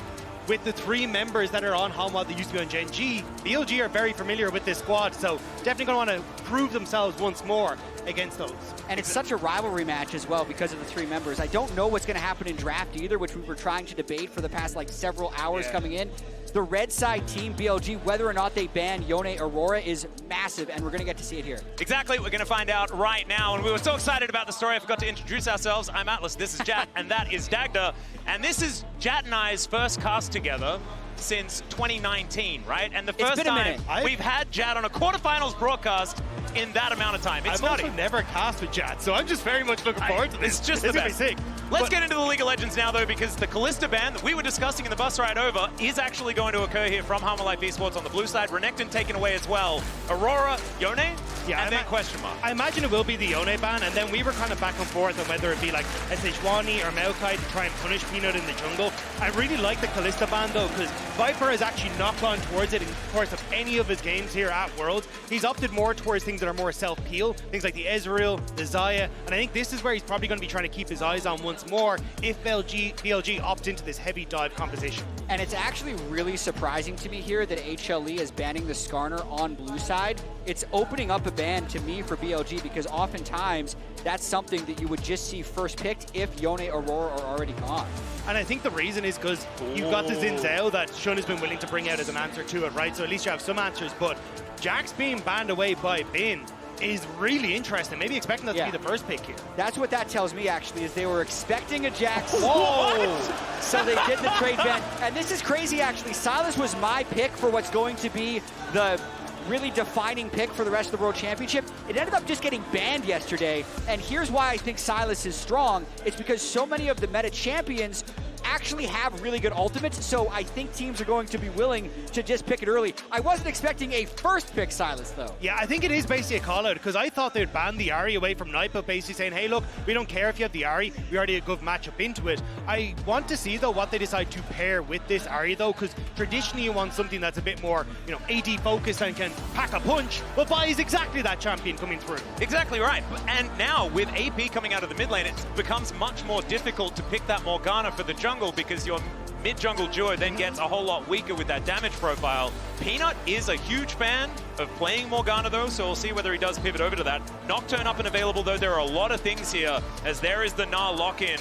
Speaker 19: with the 3 members that are on Hanwha that used to be on Gen G, BLG are very familiar with this squad, so definitely going to want to prove themselves once more against those.
Speaker 18: And it's such a rivalry match as well because of the 3 members. I don't know what's going to happen in draft either, which we were trying to debate for the past several hours coming in. The red side team, BLG, whether or not they ban Yone Aurora is massive, and we're going to get to see it here.
Speaker 17: Exactly, we're going to find out right now. And we were so excited about the story, I forgot to introduce ourselves. I'm Atlas, this is Jat, and that is Dagda. And this is Jat and I's first cast together since 2019, right? And the first time we've had Jat on a quarterfinals broadcast in that amount of time. It's
Speaker 19: I've also never cast with Jat, so I'm just very much looking forward to this.
Speaker 17: It's just the best.
Speaker 19: Sick.
Speaker 17: Let's get into the League of Legends now, though, because the Kalista ban that we were discussing in the bus ride over is actually going to occur here from Hanwha Esports on the blue side. Renekton taken away as well. Aurora, Yone, and then question mark.
Speaker 19: I imagine it will be the Yone ban, and then we were kind of back and forth on whether it be like Sejuani or Maokai to try and punish Peanut in the jungle. I really like the Kalista ban, though, because Viper has actually not gone towards it in the course of any of his games here at Worlds. He's opted more towards things that are more self-peel, things like the Ezreal, the Xayah, and I think this is where he's probably going to be trying to keep his eyes on once more if BLG opt into this heavy dive composition.
Speaker 18: And it's actually really surprising to me here that HLE is banning the Skarner on blue side. It's opening up a ban to me for BLG because oftentimes that's something that you would just see first picked if Yone Aurora are already gone.
Speaker 19: And I think the reason is because you've got the Xin Zhao that Shun has been willing to bring out as an answer to it, right? So at least you have some answers, but Jax being banned away by Bin is really interesting. Maybe expecting that to be the first pick here.
Speaker 18: That's what that tells me, actually, is they were expecting a Jax. Whoa! So they did the trade ban. And this is crazy, actually. Sylas was my pick for what's going to be the really defining pick for the rest of the World Championship. It ended up just getting banned yesterday. And here's why I think Sylas is strong. It's because so many of the meta champions actually have really good ultimates, so I think teams are going to be willing to just pick it early. I wasn't expecting a first pick Sylas, though.
Speaker 19: Yeah, I think it is basically a call-out, because I thought they'd ban the Ahri away from Night, but basically saying, hey, look, we don't care if you have the Ahri, we already have a good matchup into it. I want to see, though, what they decide to pair with this Ahri, though, because traditionally you want something that's a bit more, AD focused and can pack a punch, but Vi is exactly that champion coming through.
Speaker 17: Exactly right. And now, with AP coming out of the mid lane, it becomes much more difficult to pick that Morgana for the jungle, because your mid-jungle duo then gets a whole lot weaker with that damage profile. Peanut is a huge fan of playing Morgana, though, so we'll see whether he does pivot over to that. Nocturne up and available, though. There are a lot of things here, as there is the Gnar lock-in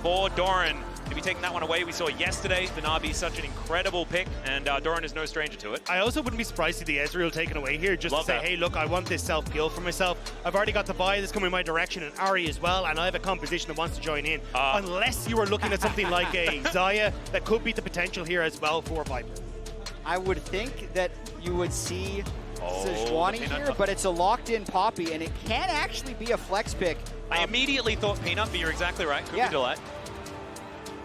Speaker 17: for Doran. To be taking that one away, we saw yesterday the Gnar be such an incredible pick, and Doran is no stranger to it.
Speaker 19: I also wouldn't be surprised to see the Ezreal taken away here, just to say, hey, look, I want this self-kill for myself. I've already got the buy that's coming my direction, and Ahri as well, and I have a composition that wants to join in. Unless you were looking at something like a Xayah, that could be the potential here as well for Viper.
Speaker 18: I would think that you would see Sejuani here, but it's a locked-in Poppy, and it can actually be a flex pick.
Speaker 17: I immediately thought Peanut, but you're exactly right. Could be Delight.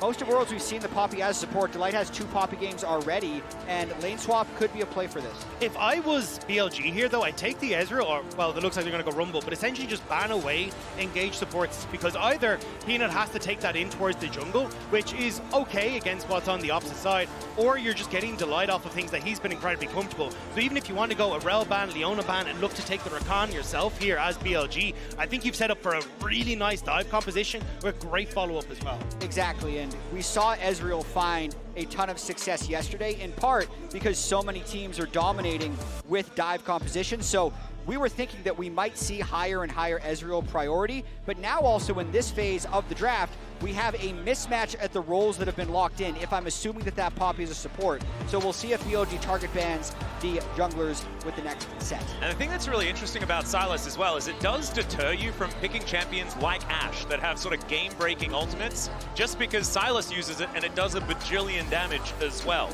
Speaker 18: Most of Worlds we've seen the Poppy as support. Delight has 2 Poppy games already, and lane swap could be a play for this.
Speaker 19: If I was BLG here, though, I'd take the Ezreal, or, well, it looks like they're going to go Rumble, but essentially just ban away engage supports, because either Peanut has to take that in towards the jungle, which is okay against what's on the opposite side, or you're just getting Delight off of things that he's been incredibly comfortable. So even if you want to go a Rell ban, Leona ban, and look to take the Rakan yourself here as BLG, I think you've set up for a really nice dive composition with great follow-up as well.
Speaker 18: Exactly, and we saw Ezreal find a ton of success yesterday, in part because so many teams are dominating with dive composition. So we were thinking that we might see higher and higher Ezreal priority, but now also in this phase of the draft, we have a mismatch at the roles that have been locked in, if I'm assuming that that Poppy is a support. So we'll see if BLG target bans the junglers with the next set.
Speaker 17: And the thing that's really interesting about Sylas as well is it does deter you from picking champions like Ashe that have sort of game-breaking ultimates, just because Sylas uses it and it does a bajillion damage as well.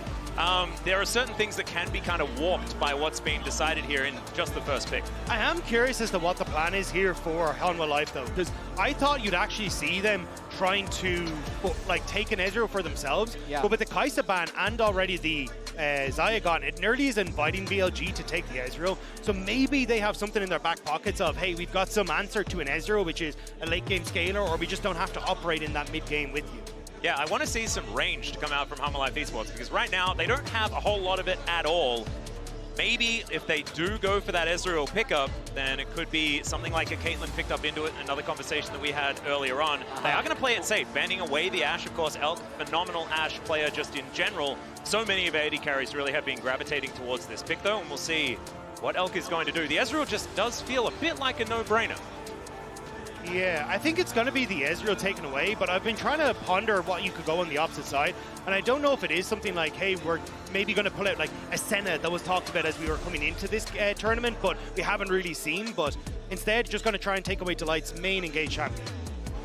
Speaker 17: There are certain things that can be kind of warped by what's being decided here in just the first pick.
Speaker 19: I am curious as to what the plan is here for Hanwha Life, though, because I thought you'd actually see them trying to take an Ezreal for themselves, but with the Kai'Sa ban and already the Xayah gone, it nearly is inviting BLG to take the Ezreal. So maybe they have something in their back pockets of, hey, we've got some answer to an Ezreal, which is a late game scaler, or we just don't have to operate in that mid game with you.
Speaker 17: Yeah, I want to see some range to come out from Hanwha Life Esports, because right now they don't have a whole lot of it at all. Maybe if they do go for that Ezreal pickup, then it could be something like a Caitlyn picked up into it, another conversation that we had earlier on. They are going to play it safe, banning away the Ashe, of course. Elk, phenomenal Ashe player just in general. So many of AD carries really have been gravitating towards this pick, though, and we'll see what Elk is going to do. The Ezreal just does feel a bit like a no-brainer.
Speaker 19: Yeah, I think it's going to be the Ezreal taken away, but I've been trying to ponder what you could go on the opposite side, and I don't know if it is something like, hey, we're maybe going to pull out like a Senna that was talked about as we were coming into this tournament, but we haven't really seen, but instead just going to try and take away Delight's main engaged champion.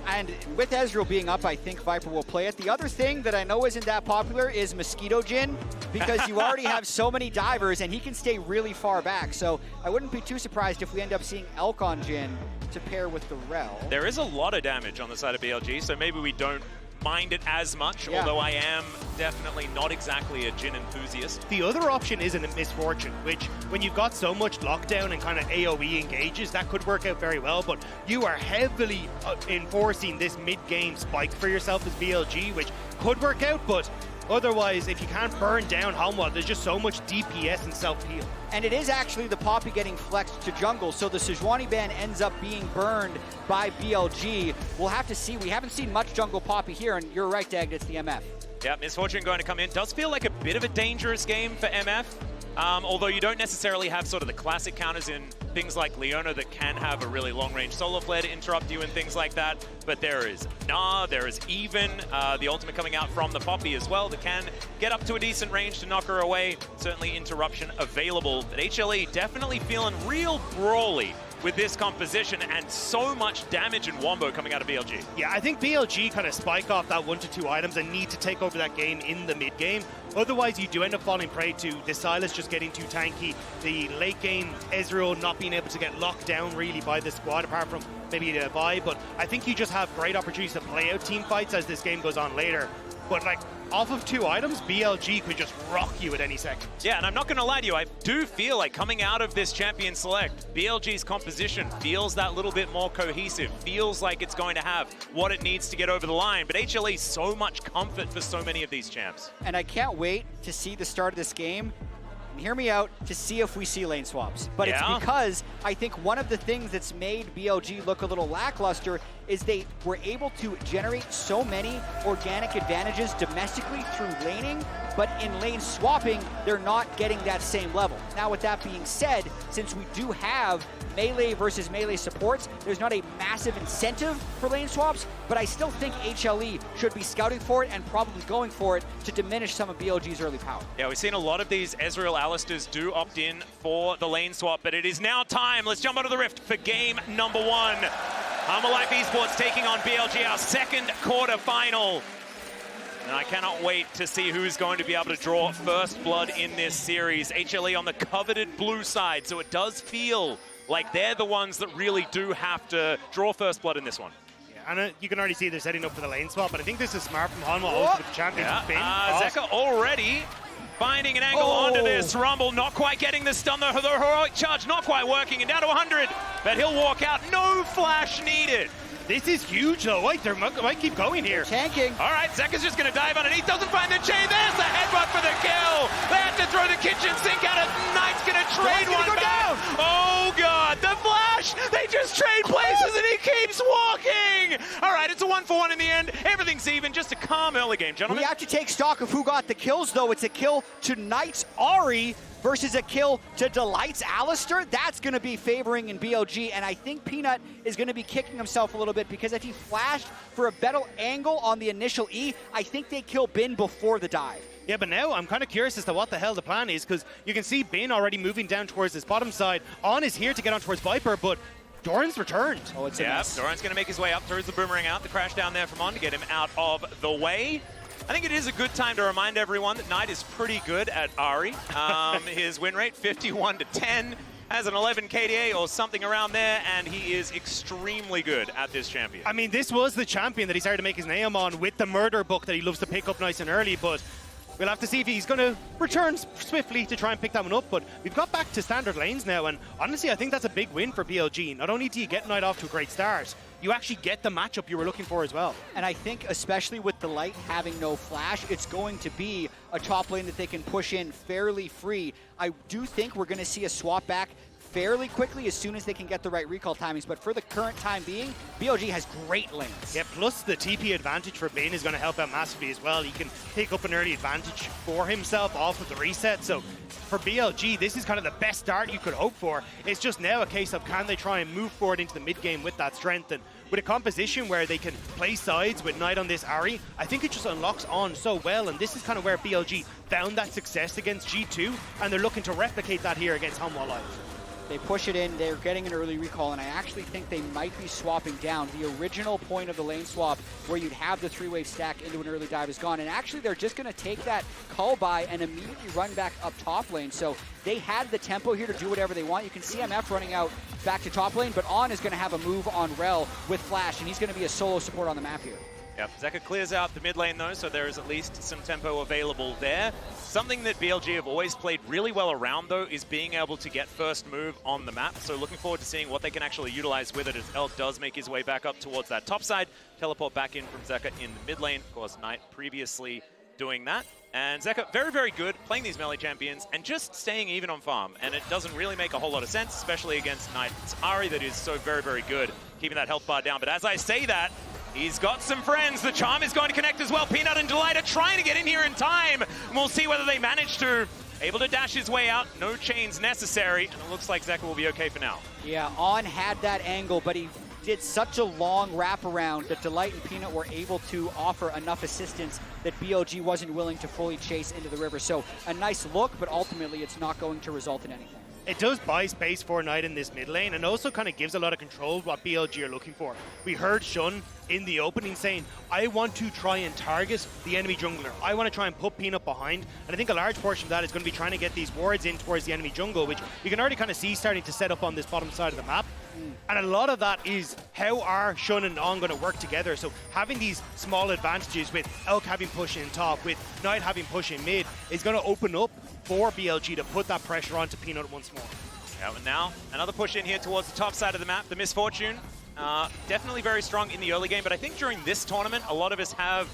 Speaker 18: And with Ezreal being up, I think Viper will play it. The other thing that I know isn't that popular is Mosquito Jhin, because you already have so many divers and he can stay really far back. So I wouldn't be too surprised if we end up seeing Elk on Jhin to pair with the Rell.
Speaker 17: There is a lot of damage on the side of BLG, so maybe we don't mind it as much, although I am definitely not exactly a Jhin enthusiast.
Speaker 19: The other option is a Miss Fortune, which when you've got so much lockdown and kind of AoE engages, that could work out very well, but you are heavily enforcing this mid-game spike for yourself as BLG, which could work out, but otherwise, if you can't burn down Hanwha, there's just so much DPS and self-heal.
Speaker 18: And it is actually the Poppy getting flexed to jungle, so the Sejuani ban ends up being burned by BLG. We'll have to see. We haven't seen much jungle Poppy here, and you're right, Dag, it's the MF.
Speaker 17: Yeah, Miss Fortune going to come in. Does feel like a bit of a dangerous game for MF, although you don't necessarily have sort of the classic counters in things like Leona that can have a really long-range solar flare to interrupt you and things like that. But there is Gnar, there is even the ultimate coming out from the Poppy as well that can get up to a decent range to knock her away. Certainly interruption available. But HLE definitely feeling real brawly with this composition and so much damage and wombo coming out of BLG.
Speaker 19: Yeah, I think BLG kind of spike off that 1 to 2 items and need to take over that game in the mid game. Otherwise, you do end up falling prey to the Sylas just getting too tanky, the late game Ezreal not being able to get locked down really by the squad, apart from maybe the buy. But I think you just have great opportunities to play out team fights as this game goes on later. but like off of 2 items, BLG could just rock you at any second.
Speaker 17: Yeah, and I'm not going to lie to you, I do feel like coming out of this champion select, BLG's composition feels that little bit more cohesive, feels like it's going to have what it needs to get over the line, but HLE, so much comfort for so many of these champs.
Speaker 18: And I can't wait to see the start of this game, and hear me out, to see if we see lane swaps. But it's because I think one of the things that's made BLG look a little lackluster is they were able to generate so many organic advantages domestically through laning, but in lane swapping, they're not getting that same level. Now, with that being said, since we do have melee versus melee supports, there's not a massive incentive for lane swaps, but I still think HLE should be scouting for it and probably going for it to diminish some of BLG's early power.
Speaker 17: Yeah, we've seen a lot of these Ezreal Alistars do opt in for the lane swap, but it is now time. Let's jump onto the Rift for game number 1. Hanwha Esports taking on BLG, our second quarterfinal. And I cannot wait to see who's going to be able to draw first blood in this series. HLE on the coveted blue side, so it does feel like they're the ones that really do have to draw first blood in this one.
Speaker 19: Yeah, and you can already see they're setting up for the lane swap, but I think this is smart from Hanwha also with the champion.
Speaker 17: Zeka already finding an angle onto this Rumble, not quite getting the stun, the heroic charge not quite working, and down to 100, but he'll walk out, no flash needed.
Speaker 19: This is huge though, wait, they might keep going here.
Speaker 18: They're tanking.
Speaker 17: All right, Zeka's just gonna dive underneath, doesn't find the chain, there's the headbutt for the kill. They have to throw the kitchen sink out, Knight's gonna trade one back. Oh God, the flash, they just trade places and he keeps walking. All right, it's a 1-for-1 in the end, everything's even, just a calm early game, gentlemen.
Speaker 18: We have to take stock of who got the kills though. It's a kill to Knight's Ahri versus a kill to Delight's Alistar. That's going to be favoring in BLG, and I think Peanut is going to be kicking himself a little bit because if he flashed for a better angle on the initial E, I think they kill Bin before the dive.
Speaker 19: Yeah, but now I'm kind of curious as to what the hell the plan is, because you can see Bin already moving down towards this bottom side. On is here to get on towards Viper, but Doran's returned.
Speaker 18: Oh, it's
Speaker 17: Doran's going to make his way up, throws the boomerang out, the crash down there from On to get him out of the way. I think it is a good time to remind everyone that Knight is pretty good at Ahri. His win rate, 51-10, has an 11 KDA or something around there, and he is extremely good at this champion.
Speaker 19: I mean, this was the champion that he started to make his name on with the murder book that he loves to pick up nice and early, but we'll have to see if he's going to return swiftly to try and pick that one up. But we've got back to standard lanes now, and honestly, I think that's a big win for BLG. Not only do you get Knight off to a great start, you actually get the matchup you were looking for as well.
Speaker 18: And I think, especially with Delight having no flash, it's going to be a top lane that they can push in fairly free. I do think we're going to see a swap back fairly quickly as soon as they can get the right recall timings, but for the current time being, BLG has great lanes.
Speaker 19: Yeah, plus the TP advantage for Bane is going to help out massively as well. He can pick up an early advantage for himself off of the reset, so for BLG, this is kind of the best start you could hope for. It's just now a case of can they try and move forward into the mid game with that strength, and with a composition where they can play sides with Knight on this Ahri, I think it just unlocks On so well, and this is kind of where BLG found that success against G2, and they're looking to replicate that here against Hanwha Live.
Speaker 18: They push it in, they're getting an early recall, and I actually think they might be swapping down. The original point of the lane swap where you'd have the 3-wave stack into an early dive is gone, and actually they're just going to take that call by and immediately run back up top lane. So they had the tempo here to do whatever they want. You can see MF running out back to top lane, but On is going to have a move on Rell with flash, and he's going to be a solo support on the map here.
Speaker 17: Yep, Zeka clears out the mid lane though, so there is at least some tempo available there. Something that BLG have always played really well around though is being able to get first move on the map. So looking forward to seeing what they can actually utilize with it as Elk does make his way back up towards that top side. Teleport back in from Zeka in the mid lane. Of course, Knight previously doing that. And Zeka, very, very good playing these melee champions and just staying even on farm. And it doesn't really make a whole lot of sense, especially against Knight's Ahri that is so very, very good, keeping that health bar down. But as I say that, he's got some friends. The charm is going to connect as well. Peanut and Delight are trying to get in here in time. And we'll see whether they manage to. Able to dash his way out. No chains necessary. And it looks like Zeka will be okay for now.
Speaker 18: Yeah, On had that angle, but he did such a long wraparound that Delight and Peanut were able to offer enough assistance that BLG wasn't willing to fully chase into the river. So a nice look, but ultimately it's not going to result in anything.
Speaker 19: It does buy space for Knight in this mid lane, and also kind of gives a lot of control of what BLG are looking for. We heard Shun in the opening saying, I want to try and target the enemy jungler. I want to try and put Peanut behind, and I think a large portion of that is going to be trying to get these wards in towards the enemy jungle, which you can already kind of see starting to set up on this bottom side of the map. And a lot of that is how are Shun and On going to work together. So having these small advantages with Elk having push in top, with Knight having push in mid, is going to open up for BLG to put that pressure onto Peanut once more.
Speaker 17: Yeah, and now another push in here towards the top side of the map. The Miss Fortune, definitely very strong in the early game, but I think during this tournament, a lot of us have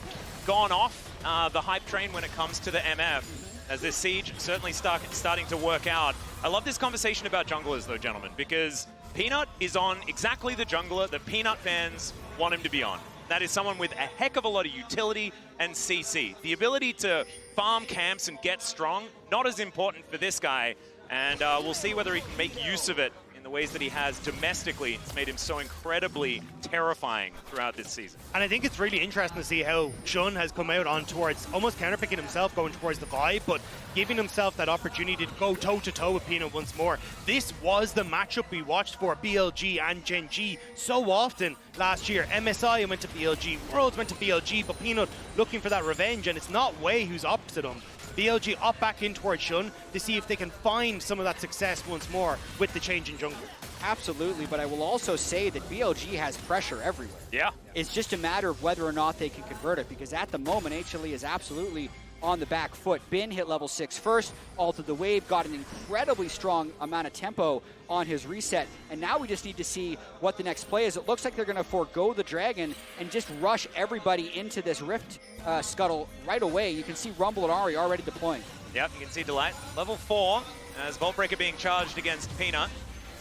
Speaker 17: gone off the hype train when it comes to the MF, as this siege certainly starting to work out. I love this conversation about junglers, though, gentlemen, because Peanut is on exactly the jungler that Peanut fans want him to be on. That is someone with a heck of a lot of utility and CC. The ability to farm camps and get strong, not as important for this guy, and we'll see whether he can make use of it in the ways that he has domestically. It's made him so incredibly terrifying throughout this season.
Speaker 19: And I think it's really interesting to see how Shun has come out on towards almost counterpicking himself, going towards the vibe, but giving himself that opportunity to go toe-to-toe with Peanut once more. This was the matchup we watched for BLG and Gen G so often last year. MSI went to BLG, Worlds went to BLG, but Peanut looking for that revenge, and it's not Wei who's opposite him. BLG up back in towards Shun to see if they can find some of that success once more with the change in jungle.
Speaker 18: Absolutely, but I will also say that BLG has pressure everywhere.
Speaker 17: Yeah.
Speaker 18: It's just a matter of whether or not they can convert it, because at the moment, HLE is absolutely on the back foot. Bin hit level 6 first, altered the wave, got an incredibly strong amount of tempo on his reset, and now we just need to see what the next play is. It looks like they're going to forego the dragon and just rush everybody into this rift scuttle right away. You can see Rumble and Ahri already deploying.
Speaker 17: Yep, you can see Delight. Level 4, as Vault Breaker being charged against Peanut.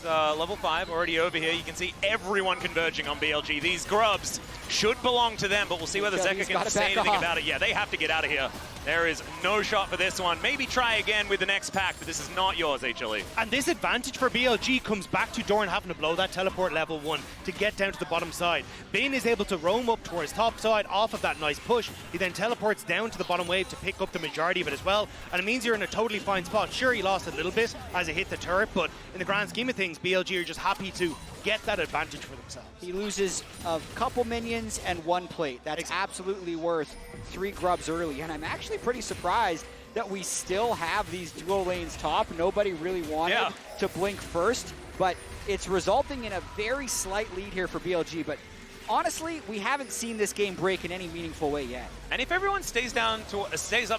Speaker 17: Level 5 already over here. You can see everyone converging on BLG. These grubs should belong to them, but we'll see whether Zeka can say anything about it. Yeah, they have to get out of here. There is no shot for this one. Maybe try again with the next pack, but this is not yours, HLE.
Speaker 19: And this advantage for BLG comes back to Doran having to blow that teleport level 1 to get down to the bottom side. Bane is able to roam up towards top side off of that nice push. He then teleports down to the bottom wave to pick up the majority of it as well. And it means you're in a totally fine spot. Sure, he lost a little bit as it hit the turret, but in the grand scheme of things, BLG are just happy to get that advantage for themselves.
Speaker 18: He loses a couple minions and 1 plate. That's absolutely worth 3 grubs early, and I'm actually pretty surprised that we still have these duo lanes top. Nobody really wanted to blink first, but it's resulting in a very slight lead here for BLG, but honestly, we haven't seen this game break in any meaningful way yet.
Speaker 17: And if everyone stays up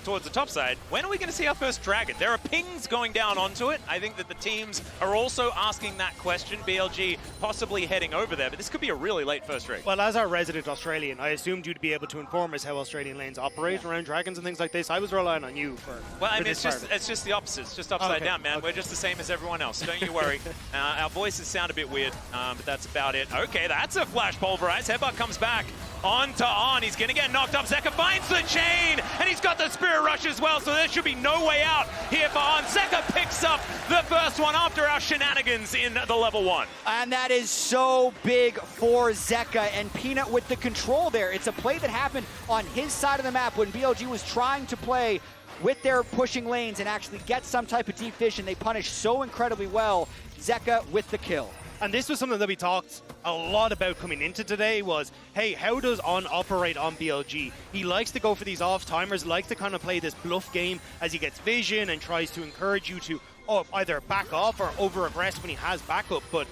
Speaker 17: towards the top side, when are we going to see our first dragon? There are pings going down onto it. I think that the teams are also asking that question. BLG possibly heading over there, but this could be a really late first rig.
Speaker 19: Well, as our resident Australian, I assumed you'd be able to inform us how Australian lanes operate around dragons and things like this. I was relying on you for.
Speaker 17: Well, I
Speaker 19: for
Speaker 17: mean, it's just the opposite. It's just upside down, man. We're just the same as everyone else. Don't you worry. Our voices sound a bit weird, but that's about it. Okay, that's a flash pulverize. Headbutt comes back on to On. He's going to get knocked up. Zeka finds the chain, and he's got the Spirit Rush as well, so there should be no way out here for On. Zeka picks up the first one after our shenanigans in the level 1.
Speaker 18: And that is so big for Zeka, and Peanut with the control there. It's a play that happened on his side of the map when BLG was trying to play with their pushing lanes and actually get some type of deep vision. They punished so incredibly well. Zeka with the kill.
Speaker 19: And this was something that we talked a lot about coming into today was, hey, how does On operate on BLG? He likes to go for these off-timers, likes to kind of play this bluff game as he gets vision and tries to encourage you to either back off or over-aggress when he has backup. But,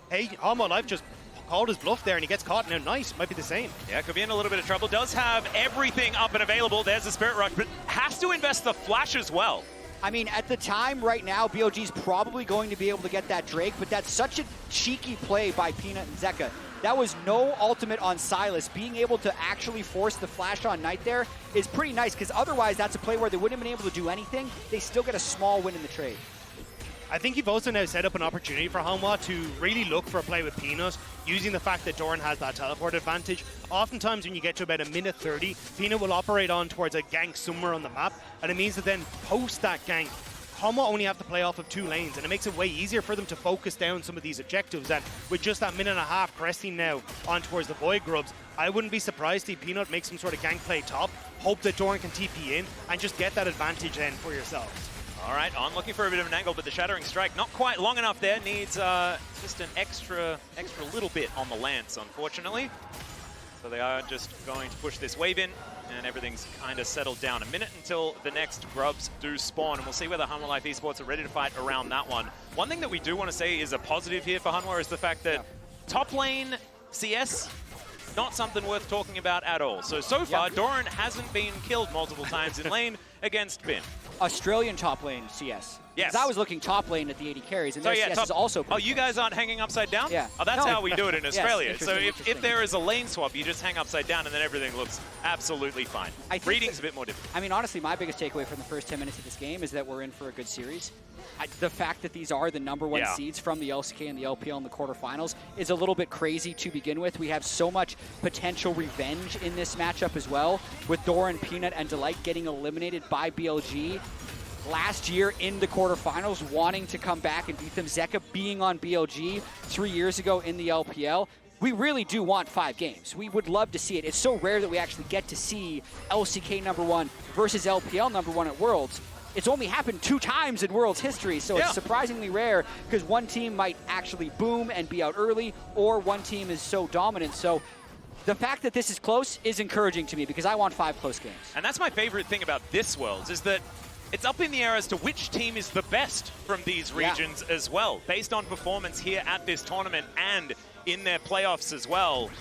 Speaker 19: hey, Hanwha Life just called his bluff there and he gets caught. Now, nice, might be the same.
Speaker 17: Yeah, could be in a little bit of trouble. Does have everything up and available. There's the Spirit Rush, but has to invest the Flash as well.
Speaker 18: I mean, at the time right now, BLG's probably going to be able to get that Drake, but that's such a cheeky play by Peanut and Zeka. That was no ultimate on Sylas. Being able to actually force the flash on Knight there is pretty nice, because otherwise that's a play where they wouldn't have been able to do anything. They still get a small win in the trade.
Speaker 19: I think you've also now set up an opportunity for Hanwha to really look for a play with Peanut, using the fact that Doran has that teleport advantage. Oftentimes when you get to about a minute 30, Peanut will operate on towards a gank somewhere on the map, and it means that then post that gank, Hanwha only have to play off of 2 lanes, and it makes it way easier for them to focus down some of these objectives. And with just that minute and a half cresting now on towards the Void Grubs, I wouldn't be surprised to see Peanut make some sort of gank play top, hope that Doran can TP in, and just get that advantage then for yourselves.
Speaker 17: All right, On looking for a bit of an angle, but the Shattering Strike not quite long enough there. Needs just an extra little bit on the Lance, unfortunately. So they are just going to push this wave in. and everything's kind of settled down. A minute until the next grubs do spawn, and we'll see whether Hanwha Life Esports are ready to fight around that one. One thing that we do want to say is a positive here for Hanwha is the fact that top lane CS, not something worth talking about at all. So far, Doran hasn't been killed multiple times in lane against Bin.
Speaker 18: Australian top lane CS.
Speaker 17: Yes.
Speaker 18: Because I was looking top lane at the AD carries, and their CS is also...
Speaker 17: Oh, you guys aren't hanging upside down?
Speaker 18: Yeah.
Speaker 17: Oh, that's how we do it in Australia.
Speaker 18: Yes,
Speaker 17: so if there is a lane swap, you just hang upside down, and then everything looks absolutely fine. Reading's a bit more difficult.
Speaker 18: I mean, honestly, my biggest takeaway from the first 10 minutes of this game is that we're in for a good series. The fact that these are the #1 seeds from the LCK and the LPL in the quarterfinals is a little bit crazy to begin with. We have so much potential revenge in this matchup as well, with Doran, Peanut, and Delight getting eliminated by BLG last year in the quarterfinals, wanting to come back and beat them. Zeka being on BLG 3 years ago in the LPL. We really do want 5 games. We would love to see it. It's so rare that we actually get to see LCK #1 versus LPL #1 at Worlds. It's only happened 2 times in Worlds history, so it's surprisingly rare because one team might actually boom and be out early, or one team is so dominant. So the fact that this is close is encouraging to me because I want 5 close games.
Speaker 17: And that's my favorite thing about this Worlds is that it's up in the air as to which team is the best from these regions as well, based on performance here at this tournament and in their playoffs as well.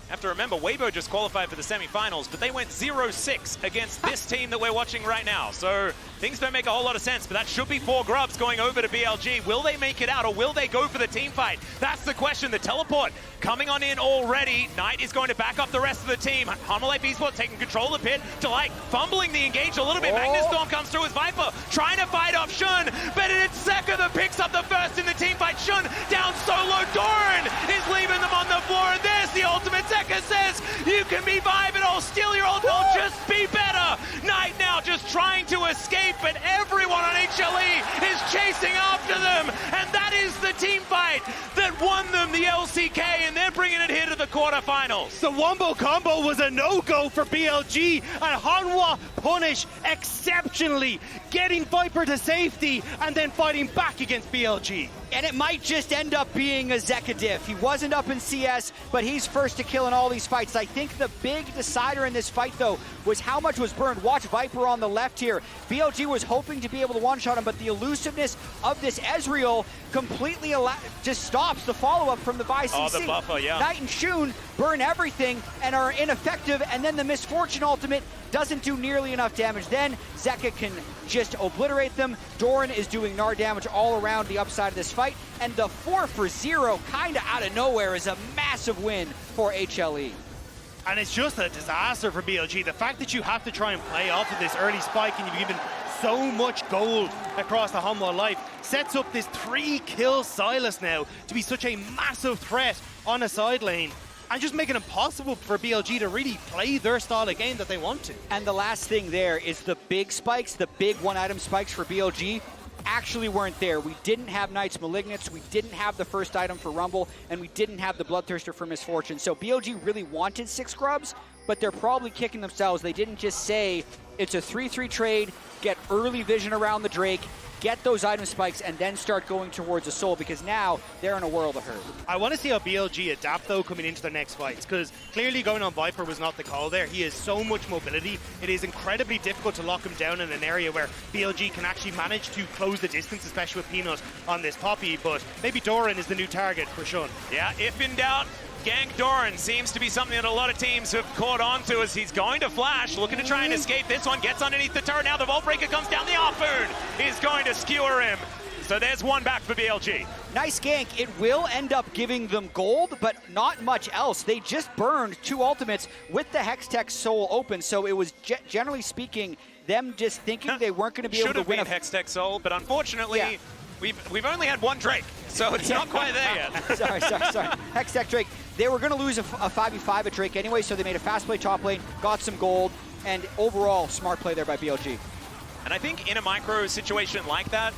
Speaker 17: You have to remember, Weibo just qualified for the semifinals, but they went 0-6 against this team that we're watching right now. So things don't make a whole lot of sense, but that should be 4 grubs going over to BLG. Will they make it out, or will they go for the team fight? That's the question. The teleport coming on in already. Knight is going to back up the rest of the team. Hanwha Life Esports taking control of the pit. Delight fumbling the engage a little bit. Magnus Storm comes through with Viper, trying to fight off Shun, but it's Zeka that picks up the first in the team fight. Shun down solo. Doran is leaving them on the floor, and there's the ultimate. Zeka says, you can be vibing, I'll steal your ult, I'll just be better. Knight now just trying to escape, but everyone on HLE is chasing after them, and that is the team fight that won them the LCK, and they're bringing it here to the quarterfinals.
Speaker 19: The wombo combo was a no-go for BLG, and Hanwha punish exceptionally, getting Viper to safety and then fighting back against BLG.
Speaker 18: And it might just end up being a Zeka diff. He wasn't up in CS, but he's first to kill in all these fights. I think the big decider in this fight, though, was how much was burned. Watch Viper on the left here. BLG was hoping to be able to one-shot him, but the elusiveness of this Ezreal completely just stops the follow-up from the VICC.
Speaker 17: Oh, the buffer, yeah.
Speaker 18: Knight and Shun burn everything and are ineffective, and then the Miss Fortune ultimate doesn't do nearly enough damage. Then Zeka can just obliterate them. Doran is doing Gnar damage all around the upside of this fight, and the 4-for-0 kind of out of nowhere is a massive win for HLE.
Speaker 19: And it's just a disaster for BLG. The fact that you have to try and play off of this early spike and you've given so much gold across the Hanwha Life sets up this 3-kill Sylas now to be such a massive threat on a side lane, and just making it impossible for BLG to really play their style of game that they want to.
Speaker 18: And the last thing there is the big spikes, the big one-item spikes for BLG actually weren't there. We didn't have Knight's Malignants, we didn't have the first item for Rumble, and we didn't have the Bloodthirster for Miss Fortune. So BLG really wanted 6 grubs, but they're probably kicking themselves. They didn't just say it's a 3-3 trade, get early vision around the Drake, get those item spikes, and then start going towards the Soul, because now they're in a world of hurt.
Speaker 19: I want to see how BLG adapt, though, coming into their next fights, because clearly going on Viper was not the call there. He has so much mobility. It is incredibly difficult to lock him down in an area where BLG can actually manage to close the distance, especially with Peanut on this Poppy, but maybe Doran is the new target for Shun.
Speaker 17: Yeah, if in doubt, gank Doran seems to be something that a lot of teams have caught on to, as he's going to flash, looking to try and escape this one, gets underneath the turret. Now the Vault Breaker comes down, the Harpoon is going to skewer him. So there's one back for BLG.
Speaker 18: Nice gank. It will end up giving them gold, but not much else. They just burned 2 ultimates with the Hextech Soul open, so it was generally speaking them just thinking they weren't going to be able to win.
Speaker 17: Should have been Hextech Soul, but unfortunately, we've only had 1 Drake, so it's not quite there yet.
Speaker 18: sorry. Hextech Drake. They were going to lose a 5v5 at Drake anyway, so they made a fast play top lane, got some gold, and overall, smart play there by BLG.
Speaker 17: And I think in a micro situation like that,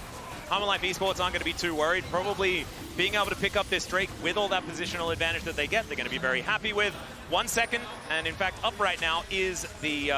Speaker 17: Hanwha Life Esports aren't going to be too worried. Probably being able to pick up this Drake with all that positional advantage that they get, they're going to be very happy with. 1 second, and in fact, up right now is the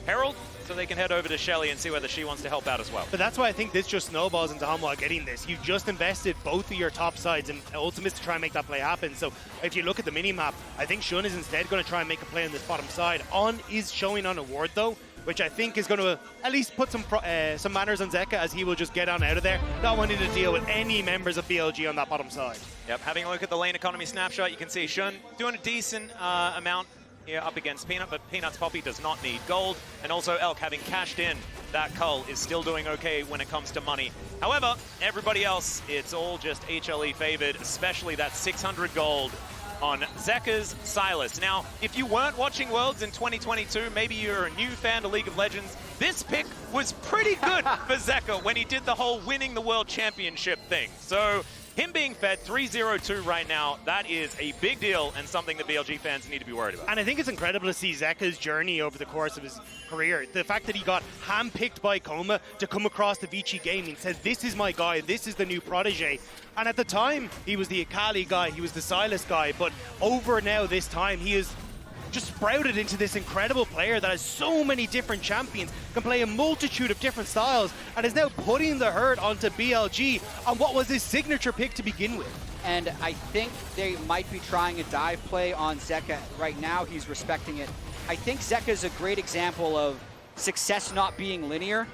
Speaker 17: Herald so they can head over to Shelly and see whether she wants to help out as well.
Speaker 19: But that's why I think this just snowballs into Hanwha getting this. You just invested both of your top sides in ultimates to try and make that play happen. So if you look at the mini-map, I think Shun is instead going to try and make a play on this bottom side. On is showing on a ward though, which I think is going to at least put some manners on Zeka, as he will just get on out of there, not wanting to deal with any members of BLG on that bottom side.
Speaker 17: Yep, having a look at the lane economy snapshot, you can see Shun doing a decent amount here up against Peanut, but Peanut's Poppy does not need gold, and also Elk, having cashed in that cull, is still doing okay when it comes to money. However, everybody else, it's all just HLE favored, especially that 600 gold on Zeka's Sylas. Now, if you weren't watching Worlds in 2022, maybe you're a new fan of League of Legends, this pick was pretty good for Zeka when he did the whole winning the World Championship thing. So him being fed 3-0-2 right now, that is a big deal and something that BLG fans need to be worried about.
Speaker 19: And I think it's incredible to see Zeka's journey over the course of his career. The fact that he got handpicked by Coma to come across the Vici Gaming, said, this is my guy, this is the new protege. And at the time, he was the Akali guy, he was the Sylas guy, but over now this time, he is just sprouted into this incredible player that has so many different champions, can play a multitude of different styles, and is now putting the hurt onto BLG on what was his signature pick to begin with.
Speaker 18: And I think they might be trying a dive play on Zeka right now. He's respecting it. I think Zeka is a great example of success not being linear,